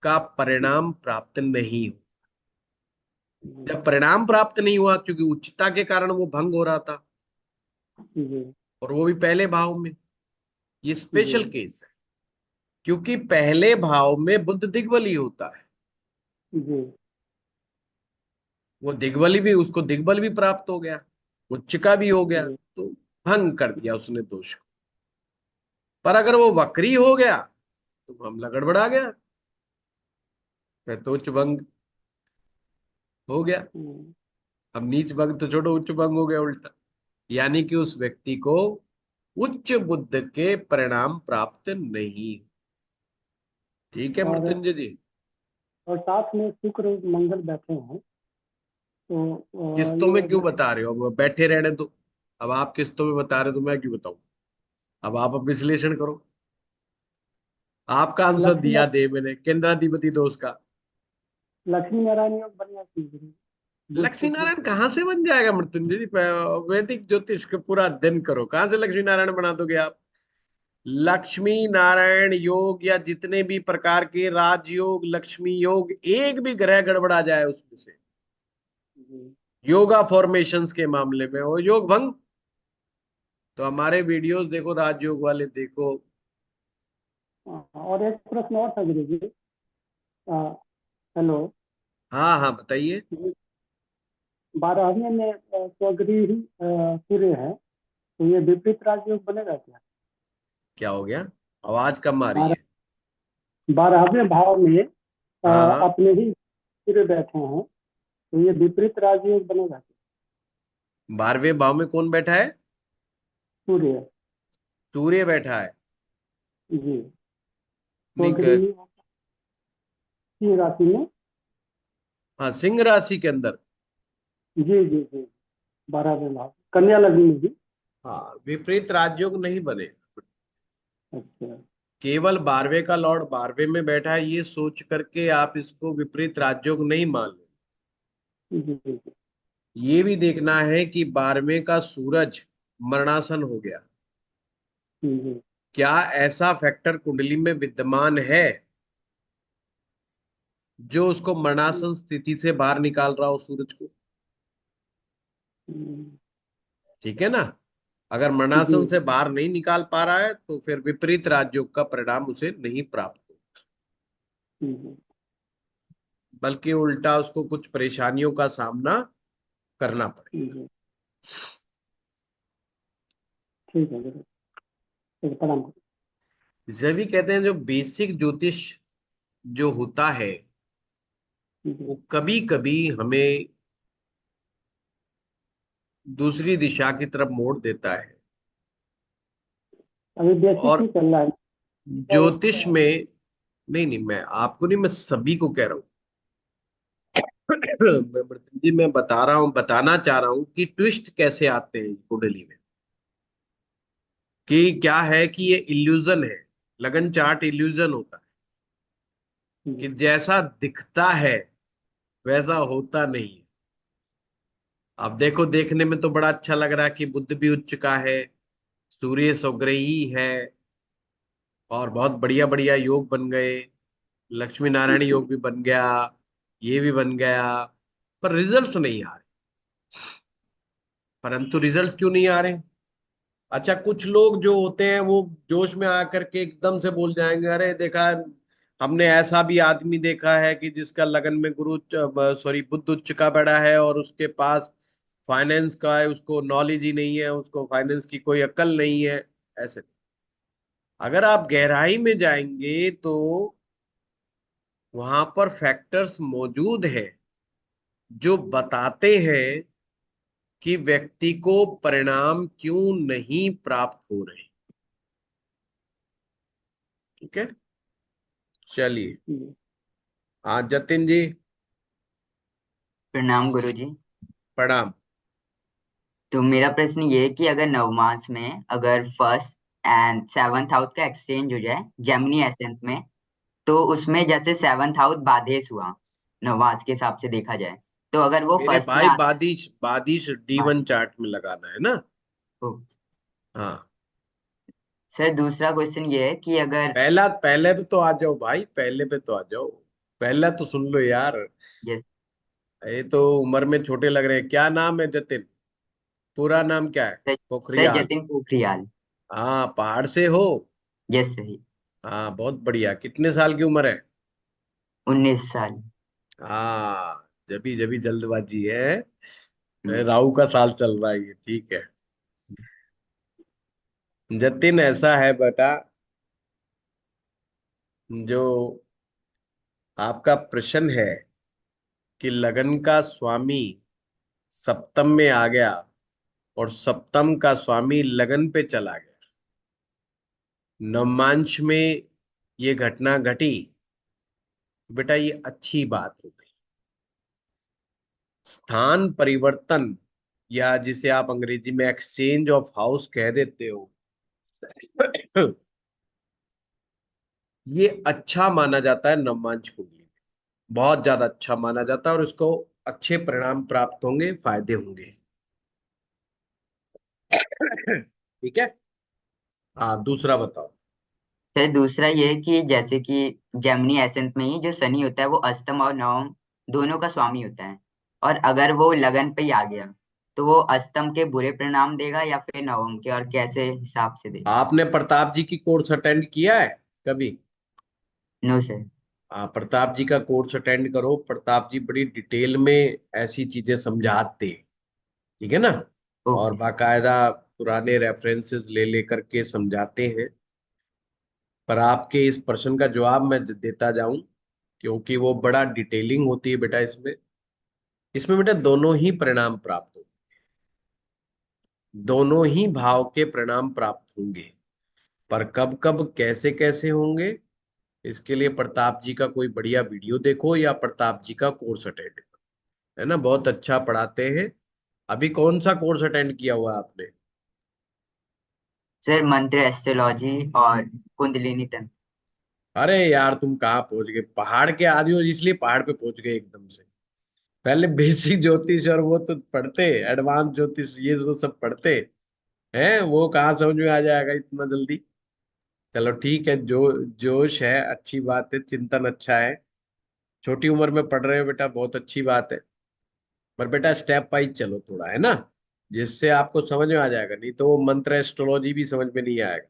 का परिणाम प्राप्त नहीं हो। जब परिणाम प्राप्त नहीं हुआ क्योंकि उच्चता के कारण वो भंग हो रहा था, जी और वो भी पहले भाव में। ये जी स्पेशल केस है, क्योंकि पहले भाव में बुध दिग्बली होता है। जी वो दिग्बली भी, उसको दिग्बल भी प्राप्त हो गया, उच्च का भी हो गया, जी तो भंग कर दिया उसने दोष को। पर अगर वो वक्री हो गया तो मामला गड़बड़ा गया, फिर तो उच्च भंग हो गया। जी। अब नीच भंग तो छोड़ो, उच्च भंग हो गया उल्टा। यानी कि उस व्यक्ति को उच्च बुद्ध के परिणाम प्राप्त नहीं। ठीक है और मृत्युंजय जी। और साथ में शुक्र मंगल बैठे हैं, तो किस्तों में ये क्यों बता रहे हो, अब बैठे रहने दो। अब आप किस्तों में बता रहे हो तो मैं क्यों बताऊं। अब विश्लेषण करो। आपका आंसर लक्ष्मी दिया दे मैंने, केंद्राधिपति दोष का। लक्ष्मी नारायण योग बन जाती है गुरु, बुध लक्ष्मी शुक्र। नारायण कहाँ से बन जाएगा मृत्युंजय जी? वैदिक ज्योतिष का पूरा अध्ययन करो, कहाँ से लक्ष्मी नारायण बना दोगे आप? लक्ष्मी नारायण योग या जितने भी प्रकार के राजयोग, लक्ष्मी योग, एक भी ग्रह गड़बड़ा जाए उसमें से, जी। योगा फॉर्मेशंस के मामले में हो योग भंग। तो हमारे वीडियोस देखो, राजयोग वाले देखो। और एक प्रश्न और था गुरु जी। हेलो। हाँ हाँ बताइए। 12वें में स्वगृही सूर्य है, तो ये विपरीत राजयोग बनेगा क्या? क्या हो गया, आवाज कम आ रही बारह है। 12वें भाव में हाँ, अपने ही सूर्य बैठे हैं, तो ये विपरीत राजयोग बनेगा क्या? 12वें भाव में कौन बैठा है? सूर्य। सूर्य बैठा है। जी। नहीं स्वगृही सिंह राशि में। हाँ, सिंह राशि के अंदर। जी जी जी। 12वें भाव कन्या लग्न में भी। हाँ, विपरीत राजयोग नहीं बने। अच्छा। केवल 12वें का लॉर्ड 12वें में बैठा है, ये सोच करके आप इसको विपरीत राजयोग नहीं मान लो। जी जी जी। ये भी देखना है कि 12वें का सूरज मरणासन हो गया, जी। क्या ऐसा फैक्टर कुंडली में विद्यमान है जो उसको मरणासन स्थिति से बाहर निकाल रहा हो सूरज को। ठीक है ना। अगर जी मरणासन से बाहर नहीं निकाल पा रहा है तो फिर विपरीत राजयोग का परिणाम उसे नहीं प्राप्त हो, जी। बल्कि उल्टा उसको कुछ परेशानियों का सामना करना पड़ेगा। जी। ठीक है गुरु। ठीक है, प्रणाम। जब भी कहते हैं जो बेसिक ज्योतिष जो होता है जी। वो कभी कभी हमें दूसरी दिशा की तरफ मोड़ देता है। अभी बेसिक और ही चल रहा है। ज्योतिष में, नहीं नहीं, मैं आपको नहीं, मैं सभी को कह रहा हूं। मैं बता रहा हूं, बताना चाह रहा हूं कि ट्विस्ट कैसे आते हैं कुंडली में। कि क्या है कि ये इल्यूजन है, लगन चार्ट इल्यूजन होता है कि जी जैसा दिखता है वैसा होता नहीं है। अब देखो, देखने में तो बड़ा अच्छा लग रहा है कि बुध भी उच्च का है, सूर्य स्वग्रही है, और बहुत बढ़िया बढ़िया योग बन गए, लक्ष्मी नारायण योग भी बन गया, ये भी बन गया, पर रिजल्ट्स नहीं आ रहे। परंतु रिजल्ट्स क्यों नहीं आ रहे? अच्छा, कुछ लोग जो होते हैं वो जोश में आकर के एकदम से बोल जाएंगे, अरे देखा, हमने ऐसा भी आदमी देखा है कि जिसका लगन में गुरु, सॉरी, बुध उच्च का बड़ा है और उसके पास फाइनेंस का है, उसको नॉलेज ही नहीं है, उसको फाइनेंस की कोई अक्ल नहीं है। ऐसे अगर आप गहराई में जाएंगे तो वहां पर फैक्टर्स मौजूद है जो बताते हैं कि व्यक्ति को परिणाम क्यों नहीं प्राप्त हो रहे। ठीक है, चलिए। जी। हाँ जतिन जी। प्रणाम गुरुजी। प्रणाम। तो मेरा प्रश्न ये है कि अगर नवमास में अगर फर्स्ट एंड सेवंथ हाउस का एक्सचेंज हो जाए जेमिनी एसेंट में, तो उसमें जैसे सेवंथ हाउस बाधिस हुआ नवमास के हिसाब से देखा जाए, तो अगर वो मेरे फर्स्ट में भाई, आता बादिश बादिश है D1 चार्ट में लगाना है ना। तो हाँ, सर दूसरा क्वेश्चन ये है कि अगर पहला, पहले पे तो आ जाओ भाई, पहले पे तो आ जाओ। पहला तो सुन लो यार। जैसे ये तो उम्र में छोटे लग रहे हैं। क्या नाम है जतिन? पूरा नाम क्या है? सर पोखरियाल। जतिन पोखरियाल। हाँ, पहाड़ से हो। यस सही। हाँ, बहुत बढ़िया। कितने साल की उम्र है? 19 साल। हाँ, जबी जबी जल्दबाजी है। हम्म, राहु का साल चल रहा है ये, ठीक है। जतिन ऐसा है बेटा, जो आपका प्रश्न है कि लगन का स्वामी सप्तम में आ गया और सप्तम का स्वामी लगन पे चला गया, नवमांश में ये घटना घटी, बेटा ये अच्छी बात हो गई। स्थान परिवर्तन, या जिसे आप अंग्रेजी में एक्सचेंज ऑफ हाउस कह देते हो, ये अच्छा माना जाता है नवमांश कुंडली में। बहुत ज्यादा अच्छा माना जाता है और इसको अच्छे परिणाम प्राप्त होंगे, फायदे होंगे। ठीक है। हाँ, दूसरा बताओ। सर दूसरा ये कि जैसे कि जेमिनी एसेंट में ही जो शनि होता है वो अष्टम और नवम दोनों का स्वामी होता है, और अगर वो लगन पे ही आ गया तो वो अष्टम के बुरे परिणाम देगा या फिर नवम के, और कैसे हिसाब से देगा? आपने प्रताप जी की कोर्स अटेंड किया है कभी? No sir. प्रताप जी का कोर्स अटेंड करो। प्रताप जी बड़ी डिटेल में ऐसी चीजें समझाते हैं, ठीक है ना। और ओके। बाकायदा पुराने रेफरेंसेस ले लेकर के समझाते हैं। पर आपके इस प्रश्न का जवाब मैं देता जाऊं, क्योंकि वो बड़ा डिटेलिंग होती है बेटा इसमें। इसमें बेटा दोनों ही परिणाम प्राप्त हो, दोनों ही भाव के परिणाम प्राप्त होंगे। पर कब कब कैसे कैसे होंगे, इसके लिए प्रताप जी का कोई बढ़िया वीडियो देखो या प्रताप जी का कोर्स अटेंड करो, है ना। बहुत अच्छा पढ़ाते हैं। अभी कौन सा कोर्स अटेंड किया हुआ है आपने? सर मंत्र एस्ट्रोलॉजी और कुंडलिनी तंत्र। अरे यार तुम कहाँ पहुंच गए, पहाड़ के आदि हो इसलिए पहाड़ पे पहुंच गए एकदम से। पहले बेसिक ज्योतिष और वो तो पढ़ते, एडवांस ज्योतिष ये तो सब पढ़ते हैं, वो कहाँ समझ में आ जाएगा इतना जल्दी। चलो ठीक है, जो जोश है अच्छी बात है, चिंतन अच्छा है। छोटी उम्र में पढ़ रहे हो बेटा, बहुत अच्छी बात है। पर बेटा स्टेप वाइज चलो थोड़ा, है ना, जिससे आपको समझ में आ जाएगा। नहीं तो वो मंत्र एस्ट्रोलॉजी भी समझ में नहीं आएगा।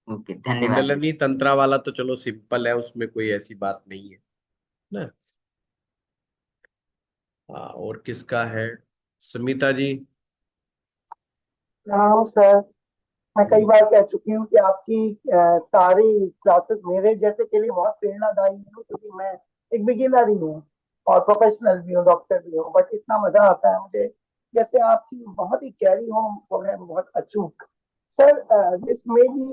ओके, धन्यवाद। कुंडलिनी तंत्रा वाला तो चलो सिंपल है, उसमें कोई ऐसी बात नहीं है ना। हाँ, और किसका है? स्मिता जी। हाँ सर, मैं कई बार कह चुकी हूँ कि आपकी सारी क्लासेस मेरे जैसे के लिए बहुत प्रेरणादायी है, क्योंकि मैं एक बिगिनर ही हूँ और प्रोफेशनल भी हूँ, डॉक्टर भी हूँ, बट इतना मजा आता है मुझे। जैसे आपकी बहुत ही कैरी होम प्रोग्राम, बहुत अचूक। Sir, this may be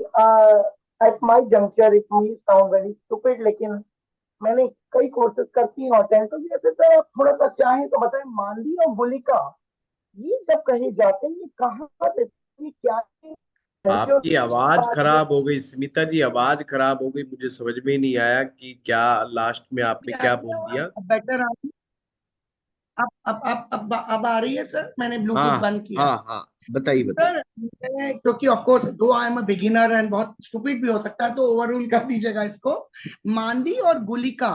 at my juncture it may sound very stupid, लेकिन मैंने कई कोर्सेज करती हूँ अटेंड, तो जैसे सर आप थोड़ा सा चाहें तो बताएं, मांदी और गुलिका ये जब कहे जाते हैं ये कहाँ से, ये क्या है? लड़कियों आपकी की आवाज बात है। खराब हो गई स्मिता जी, आवाज खराब हो गई, मुझे समझ में ही नहीं आया कि क्या लास्ट में आपने क्या बोल दिया। बेटर आ रही? अब आ रही है सर, मैंने ब्लूटूथ हाँ बंद किया। हाँ हाँ, बताइए बताइए। सर मैं, क्योंकि ऑफ कोर्स दो I am a beginner and बहुत स्टूपिड भी हो सकता है, तो ओवररूल कर दीजिएगा इसको। मांदी और गुलिका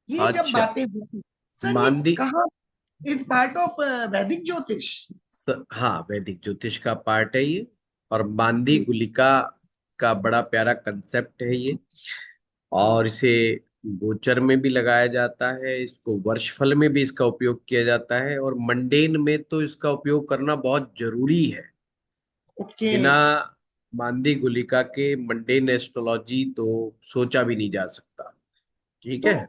ये जब अच्छा, बातें होती, सर ये मांदी। कहाँ, इज पार्ट ऑफ वैदिक ज्योतिष? हाँ, वैदिक ज्योतिष का पार्ट है ये। और मांदी जी। गुलिका का बड़ा प्यारा कंसेप्ट है ये। और इसे गोचर में भी लगाया जाता है, इसको वर्षफल में भी इसका उपयोग किया जाता है, और मंडेन में तो इसका उपयोग करना बहुत जरूरी है। ओके। बिना मांदी गुलिका के मंडेन एस्ट्रोलॉजी तो सोचा भी नहीं जा सकता, ठीक तो है।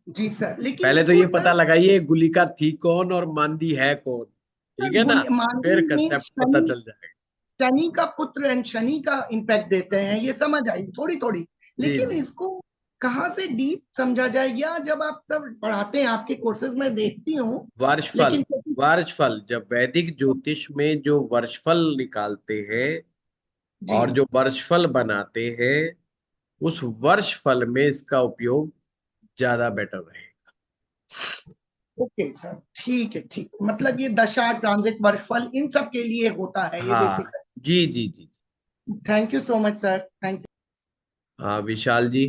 जी सर, लेकिन पहले तो इसको ये सर, पता लगाइए गुलिका थी कौन और मांदी है कौन, ठीक है ना। मांदी फिर मीन्स कंसेप्ट पता शनि, चल जाएगा। शनि का पुत्र एंड शनि का इम्पैक्ट देते हैं, ये समझ आई थोड़ी थोड़ी, जी लेकिन जी। इसको कहाँ से डीप समझा जाए, या जब आप सब पढ़ाते हैं आपके कोर्सेज में देखती हूँ, वर्षफल, लेकिन वर्षफल जब वैदिक ज्योतिष में जो वर्षफल निकालते हैं जी। और जो वर्षफल बनाते हैं, उस वर्षफल में इसका उपयोग ज्यादा बेटर रहेगा। ओके सर, ठीक है, ठीक, मतलब ये दशा, ट्रांजिट, वर्षफल इन सब के लिए होता है ये हाँ, बेसिक। जी जी जी। Thank you so much sir, thank you. हाँ विशाल जी।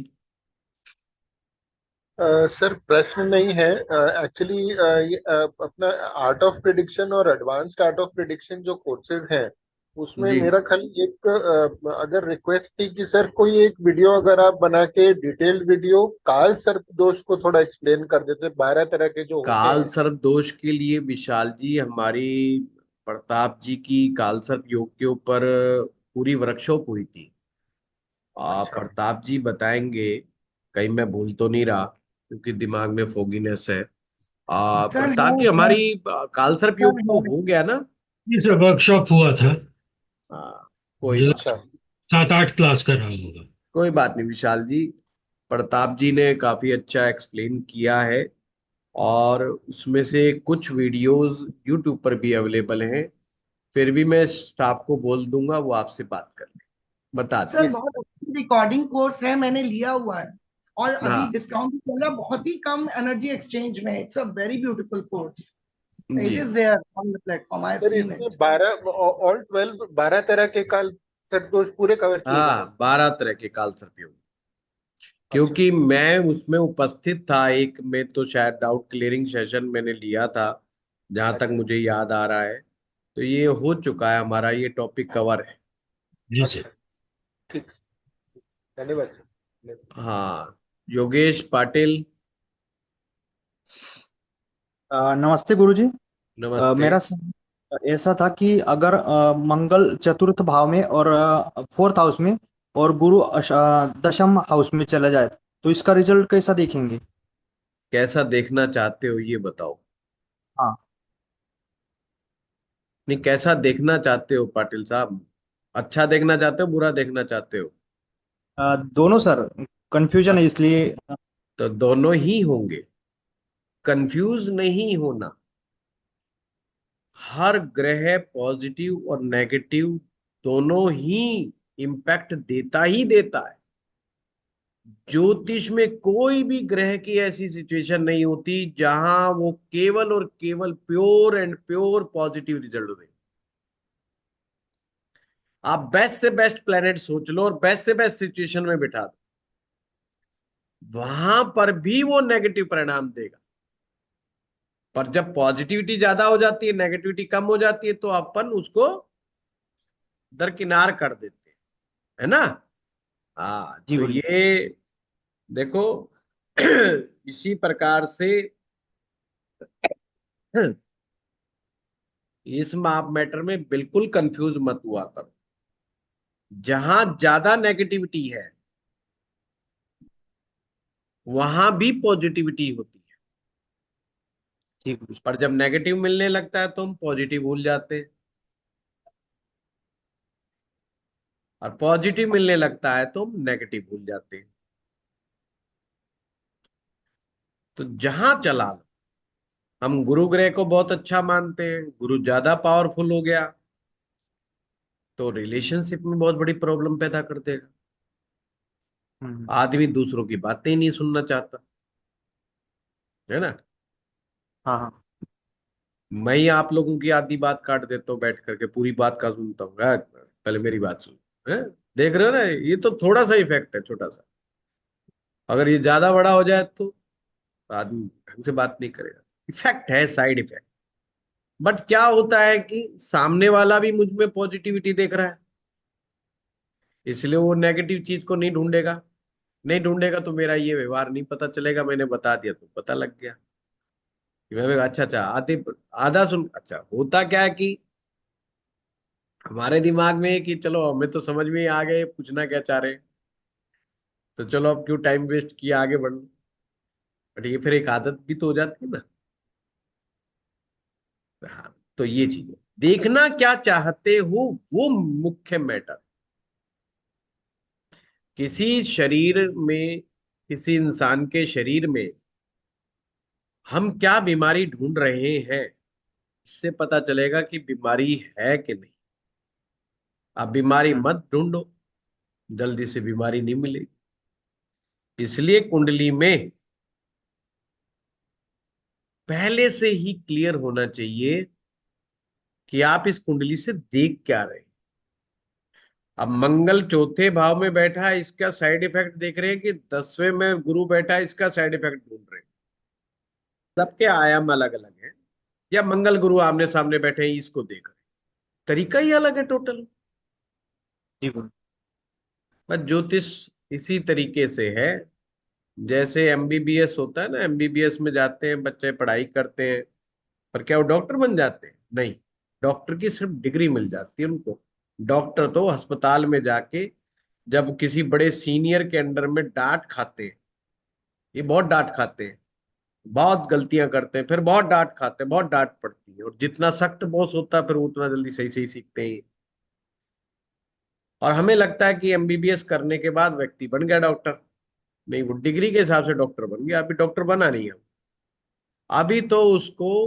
सर प्रश्न नहीं है एक्चुअली। ये अपना आर्ट ऑफ प्रिडिक्शन और एडवांस्ड आर्ट ऑफ प्रिडिक्शन जो कोर्सेज हैं उसमें जी, मेरा खाली एक अगर रिक्वेस्ट थी कि सर कोई एक वीडियो अगर आप बना के डिटेल्ड वीडियो काल सर्प दोष को थोड़ा एक्सप्लेन कर देते, 12 तरह के जो होते काल हैं। सर्प दोष के लिए विशाल जी, हमारी प्रताप जी की काल सर्प योग के ऊपर पूरी वर्कशॉप हुई थी। अच्छा। प्रताप जी बताएंगे, कहीं मैं भूल तो नहीं रहा क्योंकि दिमाग में फोगीनेस है। सर प्रताप जी, है हमारी काल सर्प योग तो है। हो गया ना? इस वर्कशॉप हुआ था। कोई मुझे बात, अच्छा। 7-8 क्लास कर रहा होगा। कोई बात नहीं विशाल जी। प्रताप जी ने काफी अच्छा एक्सप्लेन किया है, और उसमें से कुछ वीडियोस यूट्यूब पर भी अवेलेबल हैं। फिर भी मैं स्टाफ को बोल दूंगा, वो आपसे बात कर ले, बता सर देंगे। बहुत अच्छी रिकॉर्डिंग कोर्स है, मैंने लिया हुआ है, और अभी हाँ डिस्काउंट भी चल रहा है, बहुत ही कम एनर्जी एक्सचेंज में। It's a very beautiful course, जी। It is there on the platform, I have sir seen इसमें इट। 12 ऑल 12 12 तरह के काल सर्प दोष पूरे कवर किए गए हैं। हाँ, 12 तरह के काल सर्प योग। अच्छा क्योंकि मैं उसमें उपस्थित था, एक में तो शायद डाउट क्लियरिंग सेशन मैंने लिया था, जहां तक अच्छा मुझे याद आ रहा है। तो ये हो चुका है, हमारा ये टॉपिक कवर है। जी सर। अच्छा, ठीक, धन्यवाद सर। हाँ, योगेश पाटिल। नमस्ते गुरुजी। नमस्ते। मेरा सवाल ऐसा था कि अगर मंगल चतुर्थ भाव में और फोर्थ हाउस में और गुरु दशम हाउस में चला जाए तो इसका रिजल्ट कैसा देखेंगे? कैसा देखना चाहते हो ये बताओ। हाँ। नहीं, कैसा देखना चाहते हो पाटिल साहब? अच्छा देखना चाहते हो, बुरा देखना चाहते हो? दोनों सर, कंफ्यूजन है इसलिए। तो दोनों ही होंगे, कंफ्यूज नहीं होना। हर ग्रह पॉजिटिव और नेगेटिव दोनों ही इम्पैक्ट देता ही देता है। ज्योतिष में कोई भी ग्रह की ऐसी सिचुएशन नहीं होती जहां वो केवल और केवल pure and pure positive result दे। आप बेस्ट से बेस्ट प्लेनेट सोच लो और बेस्ट से बेस्ट सिचुएशन में बिठा दो, वहां पर भी वो नेगेटिव परिणाम देगा। पर जब पॉजिटिविटी ज्यादा हो जाती है, नेगेटिविटी कम हो जाती है, तो अपन उसको दरकिनार कर देते हैं, है ना। हाँ, जी तो गुरुजी। ये देखो, इसी प्रकार से इस माप मैटर में बिल्कुल कंफ्यूज मत हुआ करो। जहां ज्यादा नेगेटिविटी है वहां भी पॉजिटिविटी होती है। जी गुरुजी। पर जब नेगेटिव मिलने लगता है तो हम पॉजिटिव भूल जाते हैं, और पॉजिटिव मिलने लगता है तो हम नेगेटिव भूल जाते हैं। तो जहां चला लो, हम गुरु ग्रह को बहुत अच्छा मानते हैं, गुरु ज्यादा पावरफुल हो गया तो रिलेशनशिप में बहुत बड़ी प्रॉब्लम पैदा कर देगा। हम्म। आदमी दूसरों की बातें ही नहीं सुनना चाहता, है ना। हाँ हाँ। मैं ही आप लोगों की आधी बात काट देता हूँ, बैठ करके पूरी बात का सुनता हूँ। पहले मेरी बात सुन, है। देख रहे हो ना, ये तो थोड़ा सा इफेक्ट है, छोटा सा। अगर ये ज्यादा बड़ा हो जाए तो आदमी ढंग से बात नहीं करेगा। इफेक्ट है, साइड इफेक्ट। बट क्या होता है कि सामने वाला भी मुझ में पॉजिटिविटी देख रहा है, इसलिए वो नेगेटिव चीज को नहीं ढूंढेगा। नहीं ढूंढेगा तो मेरा ये व्यवहार नहीं पता चलेगा, मैंने बता दिया तो पता लग गया कि मैं, अच्छा अच्छा, आधे आधा सुन। अच्छा, होता क्या है कि हमारे दिमाग में है कि चलो हमें तो समझ में ही आ गए पूछना क्या चाह रहे हैं, तो चलो अब क्यों टाइम वेस्ट किया, आगे बढ़ लो। बट ये फिर एक आदत भी तो हो जाती है ना। हाँ, तो ये चीज है, देखना क्या चाहते हो वो मुख्य मैटर। किसी शरीर में, किसी इंसान के शरीर में हम क्या बीमारी ढूंढ रहे हैं, इससे पता चलेगा कि बीमारी है कि नहीं। आप बीमारी हम्म। मत ढूंढो, जल्दी से बीमारी नहीं मिलेगी। इसलिए कुंडली में पहले से ही क्लियर होना चाहिए कि आप इस कुंडली से देख क्या रहे हैं। अब मंगल चौथे भाव में बैठा है, इसका साइड इफेक्ट देख रहे हैं, कि 10वें में गुरु बैठा है, इसका साइड इफेक्ट ढूंढ रहे हैं। सबके आयाम अलग अलग हैं। या मंगल गुरु आमने सामने बैठे हैं, इसको देख रहे हैं, तरीका ही अलग है टोटल। जी गुरु। बस ज्योतिष इसी तरीके से है। जैसे एमबीबीएस होता है ना, एमबीबीएस में जाते हैं बच्चे, पढ़ाई करते हैं, पर क्या वो डॉक्टर बन जाते हैं? नहीं। डॉक्टर की सिर्फ डिग्री मिल जाती है उनको। डॉक्टर तो अस्पताल में जाके जब किसी बड़े सीनियर के अंडर में डांट खाते हैं, ये बहुत डांट खाते हैं, बहुत गलतियां करते हैं, फिर बहुत डांट खाते हैं, बहुत डांट पड़ती है, और जितना सख्त बॉस होता है फिर वो उतना जल्दी सही सही सीखते हैं। और हमें लगता है कि एमबीबीएस करने के बाद व्यक्ति बन गया डॉक्टर। नहीं, वो डिग्री के हिसाब से डॉक्टर बन गया, अभी डॉक्टर बना नहीं है। अभी तो उसको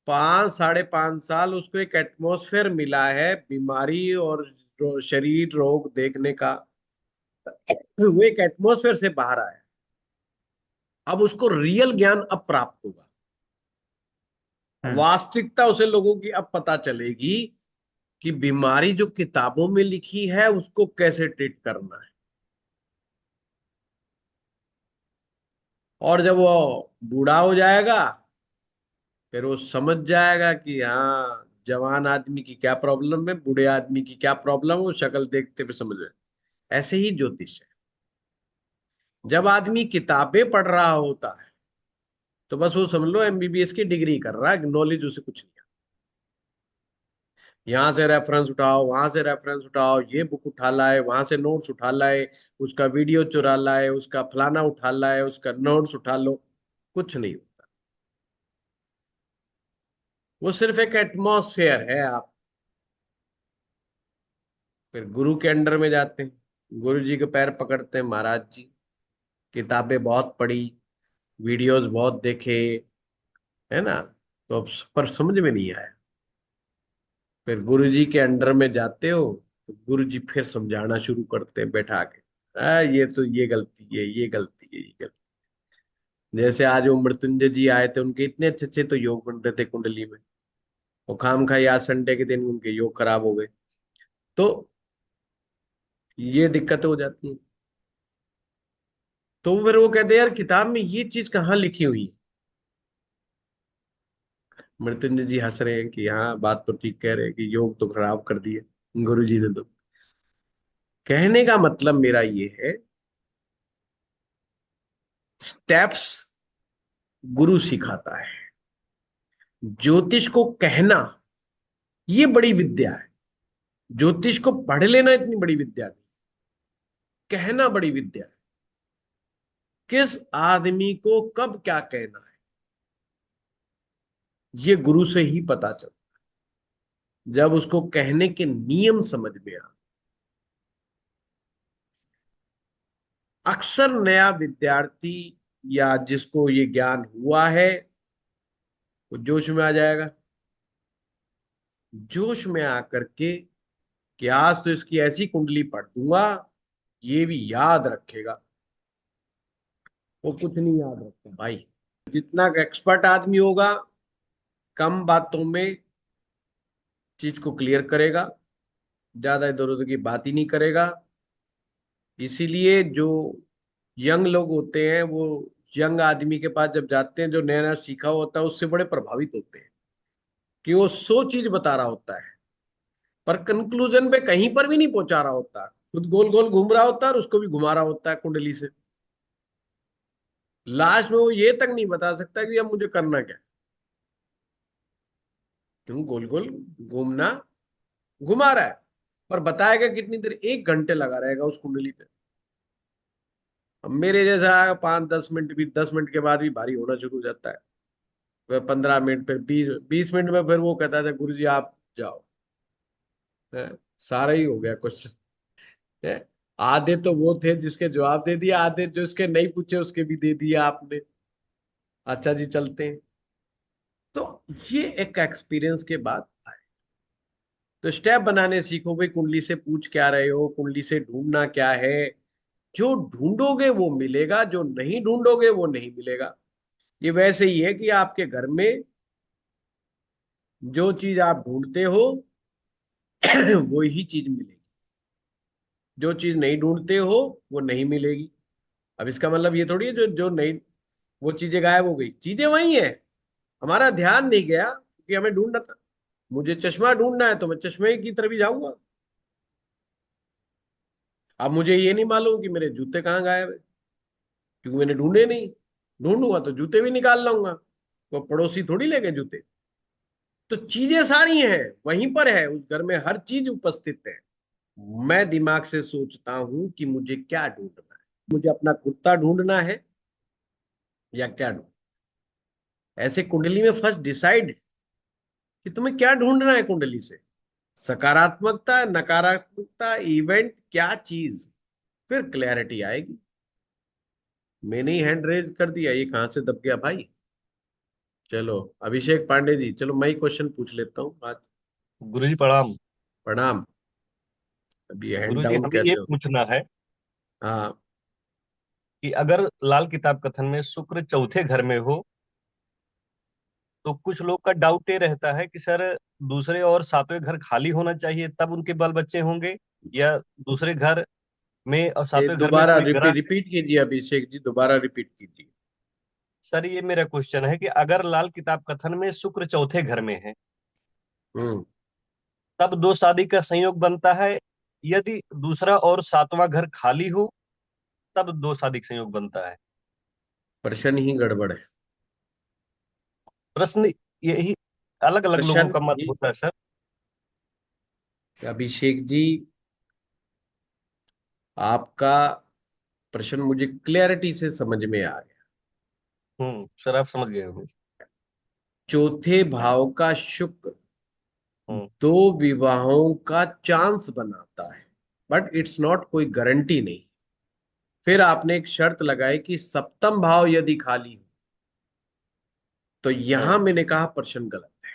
5 साढ़े 5 साल उसको एक एटमॉस्फेयर मिला है बीमारी और शरीर रोग देखने का। वो एक एटमॉस्फेयर से बाहर आया, अब उसको रियल ज्ञान अब प्राप्त होगा। हम्म। वास्तविकता उसे लोगों की अब पता चलेगी कि बीमारी जो किताबों में लिखी है उसको कैसे ट्रीट करना है। और जब वो बूढ़ा हो जाएगा फिर वो समझ जाएगा कि हाँ जवान आदमी की क्या प्रॉब्लम है, बूढ़े आदमी की क्या प्रॉब्लम है, वो शक्ल देखते पे समझ जाए। ऐसे ही ज्योतिष है। जब आदमी किताबें पढ़ रहा होता है तो बस वो समझ लो एमबीबीएस की डिग्री कर रहा है, नॉलेज उसे कुछ नहीं है। यहाँ से रेफरेंस उठाओ, वहां से रेफरेंस उठाओ, ये बुक उठा लाए, वहां से नोट्स उठा लाए, उसका वीडियो चुरा लाए, उसका फलाना उठा लाए, उसका नोट्स उठा लो, कुछ नहीं होता। वो सिर्फ एक एटमॉस्फेयर है। आप फिर गुरु के अंडर में जाते हैं, गुरु जी के पैर पकड़ते हैं, महाराज जी किताबें बहुत पढ़ी, वीडियोस बहुत देखे, है ना, तो अब पर समझ में नहीं आया। फिर गुरु जी के अंडर में जाते हो तो गुरु जी फिर समझाना शुरू करते हैं बैठा के, ये तो ये गलती है, ये गलती है, ये गलती। जैसे आज वो मृत्युंजय जी आए थे, उनके इतने अच्छे अच्छे तो योग बन रहे थे कुंडली में, वो खाम खा आज संडे के दिन उनके योग खराब हो गए। तो ये दिक्कतें हो जाती हैं। तो फिर वो कहते हैं यार किताब में ये चीज कहाँ लिखी हुई है। मृत्युंजय जी हंस रहे हैं कि हाँ बात तो ठीक कह रहे हैं कि योग तो खराब कर दिए गुरु जी ने। तो कहने का मतलब मेरा ये है, स्टेप्स गुरु सिखाता है। ज्योतिष को कहना ये बड़ी विद्या है। ज्योतिष को पढ़ लेना इतनी बड़ी विद्या नहीं, कहना बड़ी विद्या है। किस आदमी को कब क्या कहना है ये गुरु से ही पता चलता है, जब उसको कहने के नियम समझ में आ। अक्सर नया विद्यार्थी या जिसको ये ज्ञान हुआ है वो जोश में आ जाएगा, जोश में आकर के कि आज तो इसकी ऐसी कुंडली पढ़ दूंगा ये भी याद रखेगा। वो कुछ नहीं याद रखता भाई। जितना एक्सपर्ट आदमी होगा कम बातों में चीज को क्लियर करेगा, ज्यादा इधर उधर की बात ही नहीं करेगा। इसीलिए जो यंग लोग होते हैं वो यंग आदमी के पास जब जाते हैं जो नया नया सीखा होता है उससे बड़े प्रभावित होते हैं कि वो 100 चीज बता रहा होता है पर कंक्लूजन पे कहीं पर भी नहीं पहुंचा रहा होता, खुद गोल गोल घूम रहा होता है और उसको भी घुमा रहा होता है कुंडली से। लास्ट में वो ये तक नहीं बता सकता कि अब मुझे करना क्या है। क्यों गोल गोल घूमना, घुमा रहा है, पर बताएगा कितनी देर, 1 घंटे लगा रहेगा उस कुंडली पे। अब मेरे जैसा 5-10 मिनट भी, 10 मिनट के बाद भी भारी होना शुरू हो जाता है। फिर 15 मिनट, फिर 20 20 मिनट में फिर वो कहता था गुरु जी आप जाओ। है, सारा ही हो गया क्वेश्चन है। आधे तो वो थे जिसके जवाब दे दिया, आधे जो इसके नहीं पूछे उसके भी दे दिया आपने। अच्छा जी चलते हैं। तो ये एक एक्सपीरियंस के बाद आए। तो स्टेप बनाने सीखो भाई, कुंडली से पूछ क्या रहे हो, कुंडली से ढूंढना क्या है। जो ढूंढोगे वो मिलेगा, जो नहीं ढूंढोगे वो नहीं मिलेगा। ये वैसे ही है कि आपके घर में जो चीज आप ढूंढते हो वो ही चीज मिलेगी, जो चीज नहीं ढूंढते हो वो नहीं मिलेगी। अब इसका मतलब ये थोड़ी है जो जो नहीं, वो चीजें गायब हो गई, चीजें वही है, हमारा ध्यान नहीं गया क्योंकि हमें ढूंढना था। मुझे चश्मा ढूंढना है तो मैं चश्मे की तरफ ही जाऊंगा। अब मुझे ये नहीं मालूम कि मेरे जूते कहाँ गायब है क्योंकि मैंने ढूंढे नहीं। ढूंढूंगा तो जूते भी निकाल लाऊंगा, तो पड़ोसी थोड़ी ले गए जूते। तो चीजें सारी हैं, वहीं पर है, उस घर में हर चीज उपस्थित है। मैं दिमाग से सोचता हूं कि मुझे क्या ढूंढना है, मुझे अपना कुत्ता ढूंढना है या क्या ढूंढ। ऐसे कुंडली में फर्स्ट डिसाइड कि तुम्हें क्या ढूंढना है कुंडली से, सकारात्मकता नकारात्मकता, इवेंट, क्या चीज, फिर क्लैरिटी आएगी। मैंने ही हैंड रेज कर दिया, ये कहां से दब गया भाई। चलो अभिषेक पांडे जी, चलो मैं ही क्वेश्चन पूछ लेता हूँ आज। गुरुजी प्रणाम। प्रणाम। अभी हैंड गुरुजी डाउन हमें ये कैसे हो। पूछना है हाँ। कि अगर लाल किताब कथन में शुक्र चौथे घर में हो तो कुछ लोग का डाउट ये रहता है कि सर दूसरे और सातवें घर खाली होना चाहिए तब उनके बाल बच्चे होंगे, या दूसरे घर में और ये सातवें घर में दोबारा कोई ग्रह। रिपीट कीजिए अभिषेक जी, दोबारा रिपीट कीजिए। सर ये मेरा क्वेश्चन है कि अगर लाल किताब कथन में शुक्र चौथे घर में है हम्म तब दो शादी का संयोग बनता है, यदि दूसरा और सातवां घर खाली हो तब दो शादी का संयोग बनता है। प्रश्न ही गड़बड़ है। प्रश्न यही, अलग अलग लोगों प्रश्न का मत ही, होता है सर। अभिषेक जी आपका प्रश्न मुझे क्लैरिटी से समझ में आ गया। सर आप समझ गए होंगे। चौथे भाव का शुक्र हम्म दो विवाहों का चांस बनाता है, बट इट्स नॉट कोई गारंटी नहीं। फिर आपने एक शर्त लगाई कि सप्तम भाव यदि खाली हो, तो यहां हम्म मैंने कहा प्रश्न गलत है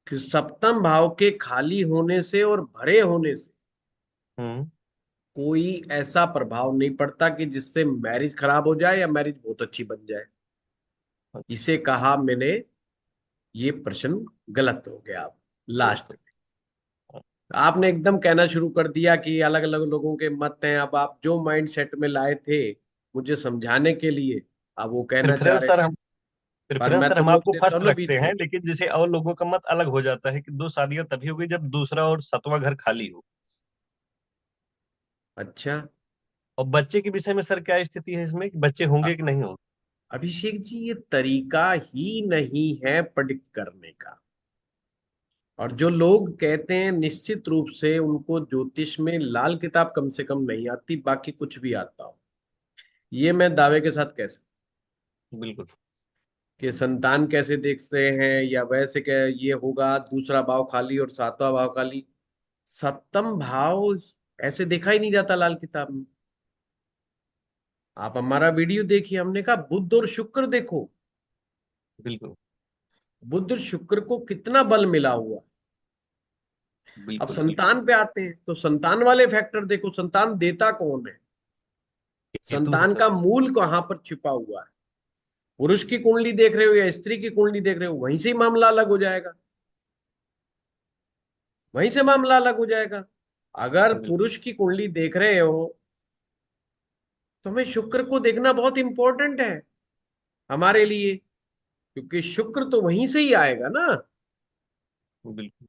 कि सप्तम भाव के खाली होने से और भरे होने से हम्म कोई ऐसा प्रभाव नहीं पड़ता कि जिससे मैरिज खराब हो जाए या मैरिज बहुत अच्छी बन जाए। इसे कहा मैंने, ये प्रश्न गलत हो गया। अब लास्ट आपने एकदम कहना शुरू कर दिया कि अलग अलग लोगों के मत हैं। अब आप जो माइंड सेट में लाए थे मुझे समझाने के लिए, अब वो कहना चाह प्रेफरेंस रहे सर हैं। हम पर प्रेफरेंस मैं सर तो हम रोक आपको देता फर्स्ट हूँ ना रखते बीच में। हैं, लेकिन जैसे और लोगों का मत अलग हो जाता है कि दो शादियां तभी होगी जब दूसरा और सातवां घर खाली हो। अच्छा, और बच्चे के विषय में सर क्या स्थिति है इसमें, कि बच्चे अ- होंगे कि नहीं होंगे? अभिषेक जी ये तरीका ही नहीं है प्रेडिक्ट करने का। और जो लोग कहते हैं निश्चित रूप से उनको ज्योतिष में लाल किताब कम से कम नहीं आती, बाकी कुछ भी आता हो, ये मैं दावे के साथ कह सकता बिल्कुल। कि संतान कैसे देखते हैं या वैसे क्या ये होगा दूसरा भाव खाली और सातवां भाव खाली। सप्तम भाव ऐसे देखा ही नहीं जाता लाल किताब में। आप हमारा वीडियो देखिए, हमने कहा बुध और शुक्र देखो, बिल्कुल बुध और शुक्र को कितना बल मिला हुआ। अब बिल्कुल बिल्कुल। संतान पे आते हैं तो संतान वाले फैक्टर देखो, संतान देता कौन है, केतु है संतान सर। का मूल कहां पर छिपा हुआ है। पुरुष की कुंडली देख रहे हो या स्त्री की कुंडली देख रहे हो, वहीं से ही मामला अलग हो जाएगा, वहीं से मामला अलग हो जाएगा। अगर बिल्कुल पुरुष की कुंडली देख रहे हो तो हमें शुक्र को देखना बहुत इंपॉर्टेंट है हमारे लिए, क्योंकि शुक्र तो वहीं से ही आएगा ना। बिल्कुल।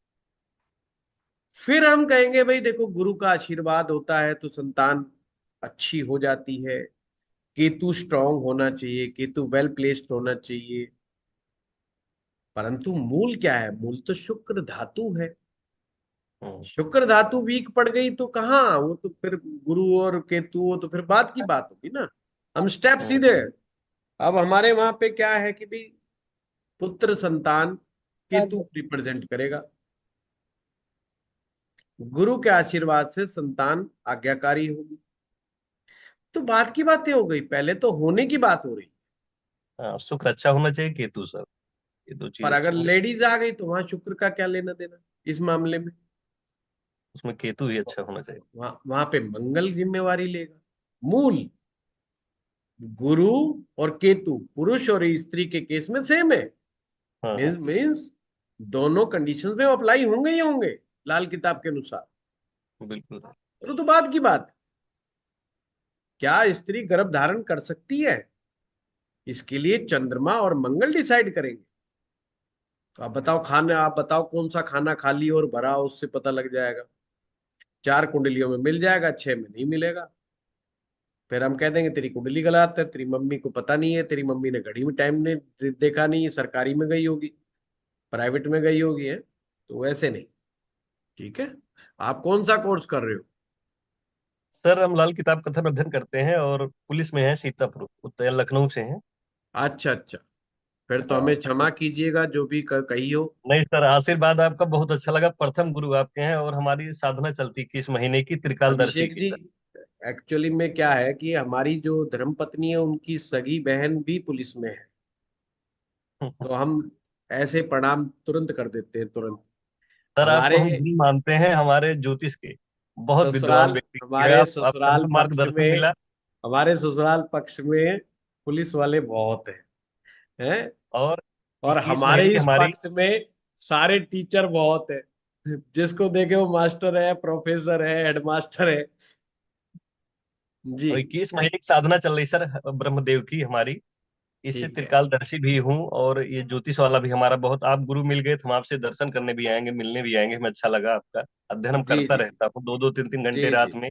फिर हम कहेंगे भाई देखो गुरु का आशीर्वाद होता है तो संतान अच्छी हो जाती है, केतु स्ट्रांग होना चाहिए, केतु वेल प्लेस्ड होना चाहिए। परंतु मूल क्या है, मूल तो शुक्र धातु है। हम्म शुक्र धातु वीक पड़ गई तो कहाँ, वो तो फिर गुरु और केतु हो तो फिर बात की बात होगी ना। हम स्टेप सीधे। हम्म अब हमारे वहां पे क्या है कि भाई पुत्र संतान केतु रिप्रेजेंट करेगा, गुरु के आशीर्वाद से संतान आज्ञाकारी होगी। तो बात की बातें हो गई, पहले तो होने की बात हो रही। हाँ, शुक्र अच्छा होना चाहिए, केतु सर, ये दो चीज पर अच्छे अगर होंगे। लेडीज आ गई तो वहां शुक्र का क्या लेना देना इस मामले में। उसमें केतु ही अच्छा होना चाहिए। वहां पे मंगल जिम्मेवारी लेगा। मूल गुरु और केतु पुरुष और स्त्री के केस में सेम है। हाँ हाँ। मीन्स दोनों कंडीशंस में अप्लाई होंगे ही होंगे लाल किताब के अनुसार। बिल्कुल। चलो तो बात की बात, क्या स्त्री गर्भ धारण कर सकती है, इसके लिए चंद्रमा और मंगल डिसाइड करेंगे। तो आप बताओ खाना, आप बताओ कौन सा खाना खाली और भरा, उससे पता लग जाएगा। 4 कुंडलियों में मिल जाएगा, 6 में नहीं मिलेगा। फिर हम कह देंगे तेरी कुंडली गलत है, तेरी मम्मी को पता नहीं है, तेरी मम्मी ने घड़ी में टाइम ने देखा नहीं है, सरकारी में गई होगी, प्राइवेट में गई होगी है, तो वैसे नहीं। ठीक है, आप कौन सा कोर्स कर रहे हो। सर हम लाल किताब कथन अध्ययन करते हैं और पुलिस में है सीतापुर, उत्तर लखनऊ से हैं। अच्छा अच्छा, फिर तो हाँ हमें क्षमा कीजिएगा जो भी कही हो। नहीं सर, आशीर्वाद आपका बहुत अच्छा लगा, प्रथम गुरु आपके हैं और हमारी साधना चलती कि इस महीने की त्रिकालदर्शी अभिषेक की जी सर। एक्चुअली में क्या है कि हमारी जो धर्म पत्नी है उनकी सगी बहन भी पुलिस में है, तो हम ऐसे प्रणाम तुरंत कर देते हैं तुरंत। सर आपको हमारे हम गुरु मानते हैं, हमारे ज्योतिष के बहुत विद्वान ससुराल व्यक्ति हैं हमारे आपका ससुराल हमें पक्ष मार्गदर्शन में मिला। हमारे ससुराल पक्ष में पुलिस वाले बहुत हैं। हैं। और और 21 हमारे महीने की इस हमारी पक्ष में सारे टीचर बहुत है, जिसको देखे वो मास्टर है, प्रोफेसर है, हेडमास्टर है। जी। और 21 महीने की साधना चल रही सर ब्रह्मदेव की हमारी। इससे ठीक है। त्रिकालदर्शी भी हूँ और ये ज्योतिष वाला भी हमारा बहुत। आप गुरु मिल गए तो हम आपसे दर्शन करने भी आएंगे, मिलने भी आएंगे। हमें अच्छा लगा आपका अध्ययन, हम जी करता जी रहता हूँ 2-2 3-3 घंटे जी जी रात में।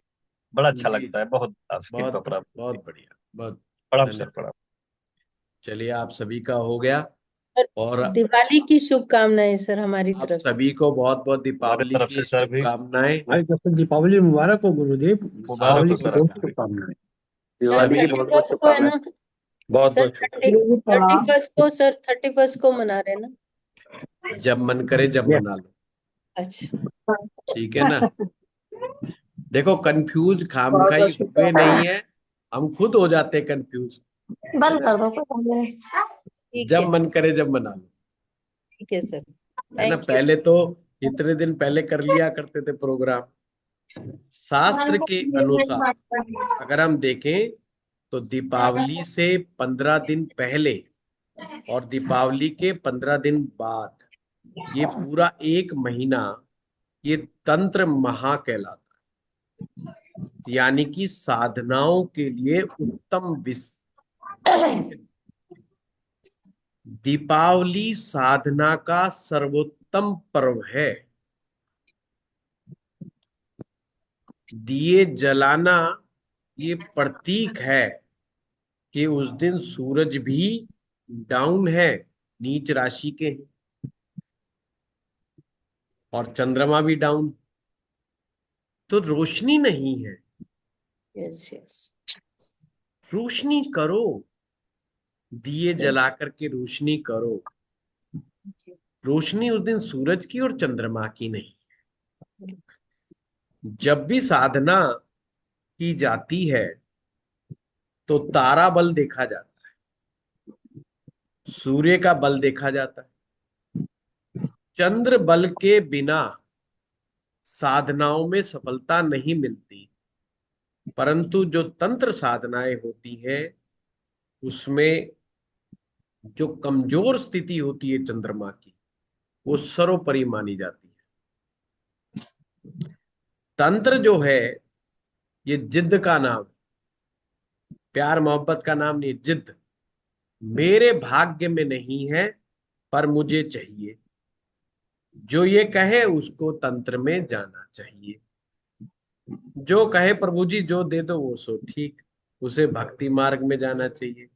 बड़ा अच्छा जी। लगता है। बहुत आपकी कृपा बहुत प्राप्त होती है। बहुत बढ़िया, बहुत प्रणाम सर, धन्यवाद। प्रणाम। चलिए, आप सभी का हो गया। और और दिवाली की शुभकामनाएं सर हमारी आप तरफ से। सभी को बहुत बहुत हमारे दीपावली तरफ से की सर भी शुभकामनाएं। भाई जब तक दीपावली मुबारक हो गुरुदेव, मुबारक दीपावली हो की सर बहुत आपको भी। शुभकामनाएं। सर दिवाली की बहुत बहुत 31 को है शुभकामनाएं। ना बहुत सर? बहुत शुभकामनाएं। 31 को सर, 31 को मना रहे हैं ना? जब मन करे जब मना लो, अच्छा। ठीक है ना। देखो, कंफ्यूज बहुत खामखाई बहुत हुए नहीं शुभकामनाएं। है, हम खुद हो जाते कंफ्यूज। बंद कर दो ठीक जब है, मन करे जब मना लो, ठीक है सर, है ना। Thank you. पहले तो इतने दिन पहले कर लिया करते थे प्रोग्राम। शास्त्र के अनुसार अगर हम देखें तो दीपावली से 15 दिन पहले और दीपावली के 15 दिन बाद, ये पूरा एक महीना, ये तंत्र महा कहलाता है, यानी कि साधनाओं के लिए उत्तम दीपावली साधना का सर्वोत्तम पर्व है। दिए जलाना ये प्रतीक है कि उस दिन सूरज भी डाउन है, नीच राशि के हैं, और चंद्रमा भी डाउन, तो रोशनी नहीं है। Yes yes. रोशनी करो, दिए जला करके रोशनी करो। रोशनी उस दिन सूरज की और चंद्रमा की नहीं। जब भी साधना की जाती है तो तारा बल देखा जाता है, सूर्य का बल देखा जाता है। चंद्र बल के बिना साधनाओं में सफलता नहीं मिलती, परंतु जो तंत्र साधनाएं होती हैं उसमें जो कमजोर स्थिति होती है चंद्रमा की, वो सर्वोपरि मानी जाती है। तंत्र जो है ये जिद्द का नाम, प्यार मोहब्बत का नाम नहीं, जिद्द। मेरे भाग्य में नहीं है पर मुझे चाहिए, जो ये कहे उसको तंत्र में जाना चाहिए। जो कहे प्रभु जी जो दे दो वो सो ठीक, उसे भक्ति मार्ग में जाना चाहिए।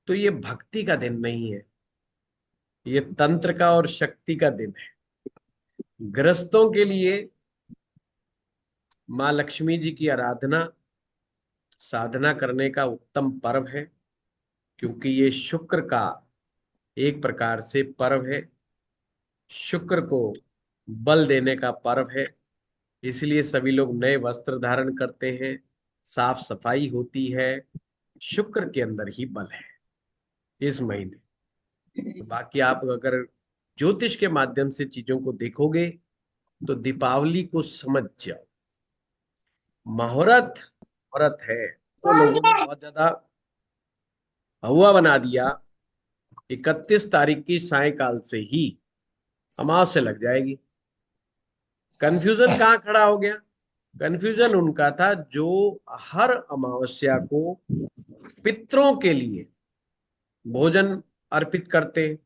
तो ये भक्ति का दिन नहीं है, ये तंत्र का और शक्ति का दिन है। गृहस्थों के लिए माँ लक्ष्मी जी की आराधना, साधना करने का उत्तम पर्व है, क्योंकि ये शुक्र का एक प्रकार से पर्व है, शुक्र को बल देने का पर्व है। इसलिए सभी लोग नए वस्त्र धारण करते हैं, साफ सफाई होती है। शुक्र के अंदर ही बल है इस महीने। तो बाकी आप अगर ज्योतिष के माध्यम से चीजों को देखोगे तो दीपावली को समझ जाओ। मुहूर्त मुहूर्त है तो लोगों ने बहुत ज्यादा हुआ बना दिया। 31 तारीख की सायकाल से ही अमावस्या लग जाएगी। कंफ्यूजन कहाँ खड़ा हो गया? कंफ्यूजन उनका था जो हर अमावस्या को पितरों के लिए भोजन अर्पित करते।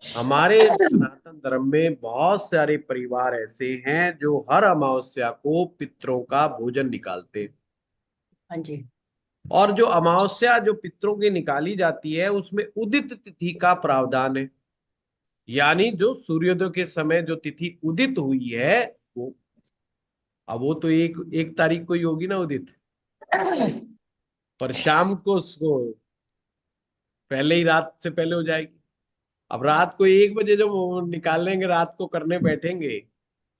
हमारे सनातन धर्म में बहुत सारे परिवार ऐसे हैं जो हर अमावस्या को पितरों का भोजन निकालते। हाँ जी। और जो अमावस्या जो पितरों की निकाली जाती है उसमें उदित तिथि का प्रावधान है, यानी जो सूर्योदय के समय जो तिथि उदित हुई है वो, अब वो तो एक तारीख को ही होगी ना उदित, पर शाम को उसको पहले ही रात से पहले हो जाएगी। अब रात को 1 बजे जब वो निकालेंगे, रात को करने बैठेंगे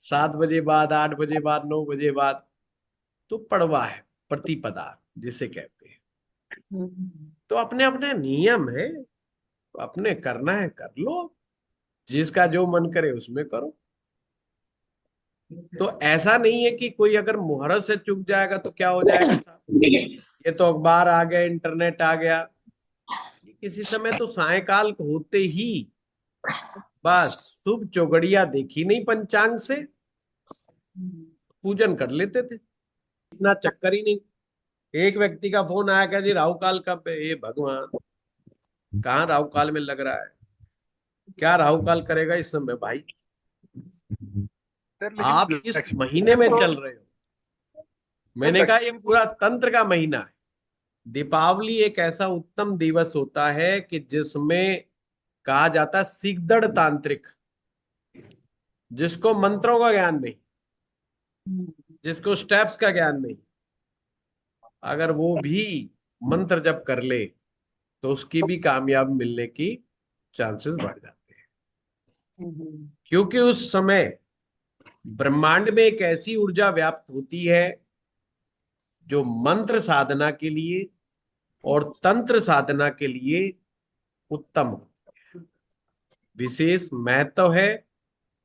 7 बजे बाद, 8 बजे बाद, 9 बजे बाद, तो पड़वा है, प्रतिपदा जिसे कहते हैं। तो अपने अपने नियम है, तो अपने करना है कर लो, जिसका जो मन करे उसमें करो। तो ऐसा नहीं है कि कोई अगर मुहूर्त से चूक जाएगा तो क्या हो जाएगा साहब, ये तो अखबार आ गया, इंटरनेट आ गया, किसी समय तो सायकाल होते ही बस शुभ चौगड़िया देखी नहीं पंचांग से, पूजन कर लेते थे, इतना चक्कर ही नहीं। एक व्यक्ति का फोन आया, क्या जी राहु काल कब है? ये भगवान, कहाँ राहु काल में लग रहा है, क्या राहु काल करेगा इस समय भाई? आप इस महीने में चल रहे हो। मैंने कहा ये पूरा तंत्र का महीना है। दीपावली एक ऐसा उत्तम दिवस होता है कि जिसमें कहा जाता है सिगदड़ तांत्रिक, जिसको मंत्रों का ज्ञान नहीं, जिसको स्टेप्स का ज्ञान नहीं, अगर वो भी मंत्र जप कर ले तो उसकी भी कामयाब मिलने की चांसेस बढ़ जाते हैं। क्योंकि उस समय ब्रह्मांड में एक ऐसी ऊर्जा व्याप्त होती है जो मंत्र साधना के लिए और तंत्र साधना के लिए उत्तम होती है। विशेष महत्व है।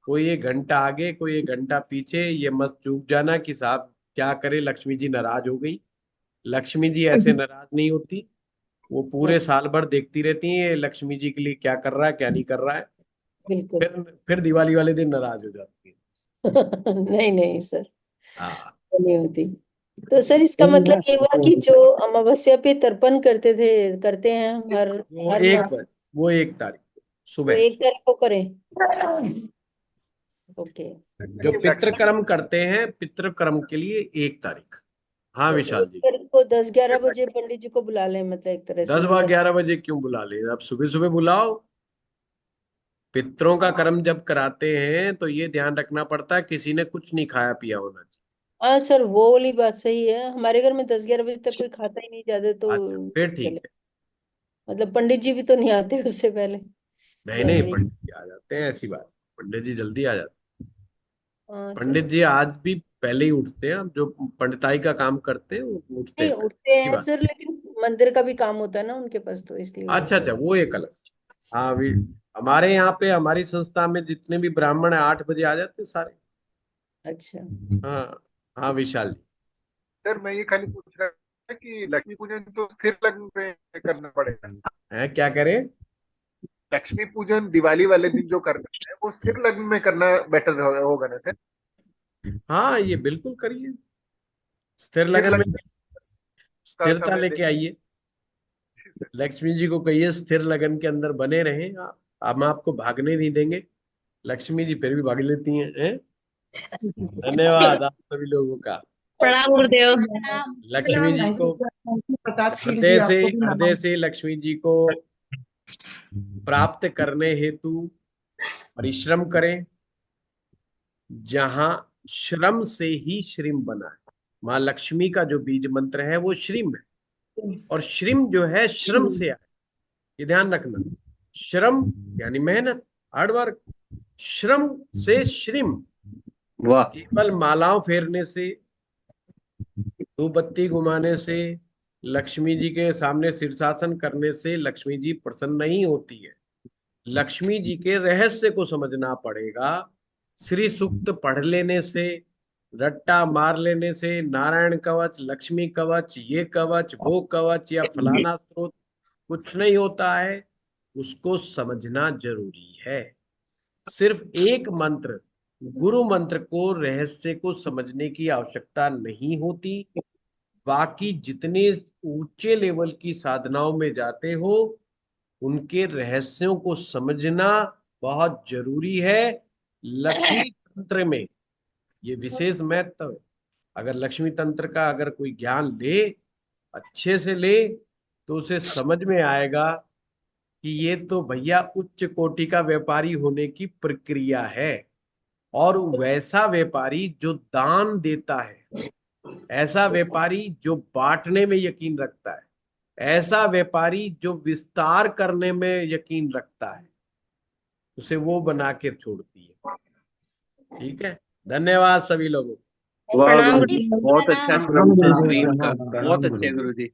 कोई एक घंटा आगे, कोई एक घंटा पीछे, ये मत चूक जाना कि साहब क्या करे, लक्ष्मी जी नाराज हो गई। लक्ष्मी जी ऐसे नाराज नहीं होती, वो पूरे साल भर देखती रहती है ये लक्ष्मी जी के लिए क्या कर रहा है, क्या नहीं कर रहा है। बिल्कुल। फिर दिवाली वाले दिन नाराज हो जाती है। नहीं नहीं सर, हाँ, नहीं होती। तो सर इसका मतलब ये हुआ कि जो अमावस्या पे तर्पण करते हैं हम हर वो हर माह, वो 1 तारीख वो सुबह 1 तारीख को करें। ओके। जो पितृकर्म करते हैं, पितृकर्म के लिए 1 तारीख। हाँ तो विशाल 1 जी, तारीख को 10-11 बजे पंडित जी को बुला लें, मतलब एक तरह से 10-11 बजे क्यों बुला ले, आप सुबह सुबह बुलाओ। पितरों का कर्म जब कराते हैं तो ये ध्यान रखना पड़ता है किसी ने कुछ नहीं खाया पिया होना चाहिए। हाँ सर, वो वाली बात सही है। हमारे घर में 10-11 बजे तक कोई खाता ही नहीं ज्यादा, तो अच्छा, फिर ठीक चले। है। मतलब पंडित जी भी तो नहीं आते उससे पहले नहीं नहीं, जनरली। पंडित जी आ जाते हैं, ऐसी बात, पंडित जी जल्दी आ जाते हैं। हाँ पंडित चलो। जी आज भी पहले ही उठते हैं, जो पंडिताई का काम करते हैं वो उठते नहीं हैं पहले, उठते ऐसी हैं बात। सर, लेकिन मंदिर का भी काम होता है ना उनके पास, तो इसलिए अच्छा अच्छा, वो एक अलग। हाँ भी, हमारे यहाँ पे हमारी संस्था में जितने भी ब्राह्मण है 8 बजे आ जाते हैं सारे। अच्छा। हाँ हाँ विशाल जी। सर मैं ये खाली पूछ रहा था कि लक्ष्मी पूजन तो स्थिर लग्न पे करना पड़ेगा। है क्या करें? लक्ष्मी पूजन दिवाली वाले दिन जो करना है वो स्थिर लग्न में करना बेटर होगा ना सर? हाँ ये बिल्कुल करिए, स्थिर स्थिर लगन में लग्न का स्थिरता समय लेके आइए। लक्ष्मी जी को कहिए स्थिर लगन के अंदर बने रहें आप, हम आपको भागने नहीं देंगे। लक्ष्मी जी फिर भी भाग लेती हैं। धन्यवाद आप सभी लोगों का। प्रणाम गुरुदेव। लक्ष्मी जी को हृदय से लक्ष्मी जी को प्राप्त करने हेतु परिश्रम करें। जहां श्रम से ही श्रीम बना है, माँ लक्ष्मी का जो बीज मंत्र है वो श्रीम है, और श्रीम जो है श्रम से आए, ये ध्यान रखना। श्रम यानी मेहनत, हार्डवर्क, श्रम से श्रीम। वाह, केवल मालाओं फेरने से, धूपबत्ती घुमाने से, लक्ष्मी जी के सामने शीर्षासन करने से लक्ष्मी जी प्रसन्न नहीं होती है। लक्ष्मी जी के रहस्य को समझना पड़ेगा। श्री सूक्त पढ़ लेने से, रट्टा मार लेने से, नारायण कवच, लक्ष्मी कवच, ये कवच, वो कवच या फलाना स्रोत कुछ नहीं होता है। उसको समझना जरूरी है। सिर्फ एक मंत्र, गुरु मंत्र को, रहस्य को समझने की आवश्यकता नहीं होती। बाकी जितने ऊंचे लेवल की साधनाओं में जाते हो उनके रहस्यों को समझना बहुत जरूरी है। लक्ष्मी तंत्र में ये विशेष महत्व है। अगर लक्ष्मी तंत्र का अगर कोई ज्ञान ले, अच्छे से ले, तो उसे समझ में आएगा कि ये तो भैया उच्च कोटि का व्यापारी होने की प्रक्रिया है। और वैसा व्यापारी जो दान देता है, ऐसा व्यापारी जो बांटने में यकीन रखता है, ऐसा व्यापारी जो विस्तार करने में यकीन रखता है, उसे वो बना के छोड़ती है। ठीक है, धन्यवाद सभी लोगों को। वाह प्रणाम गुरु जी, गुरुदेव। बहुत अच्छा श्रम से श्रीम का, बहुत अच्छे गुरु जी।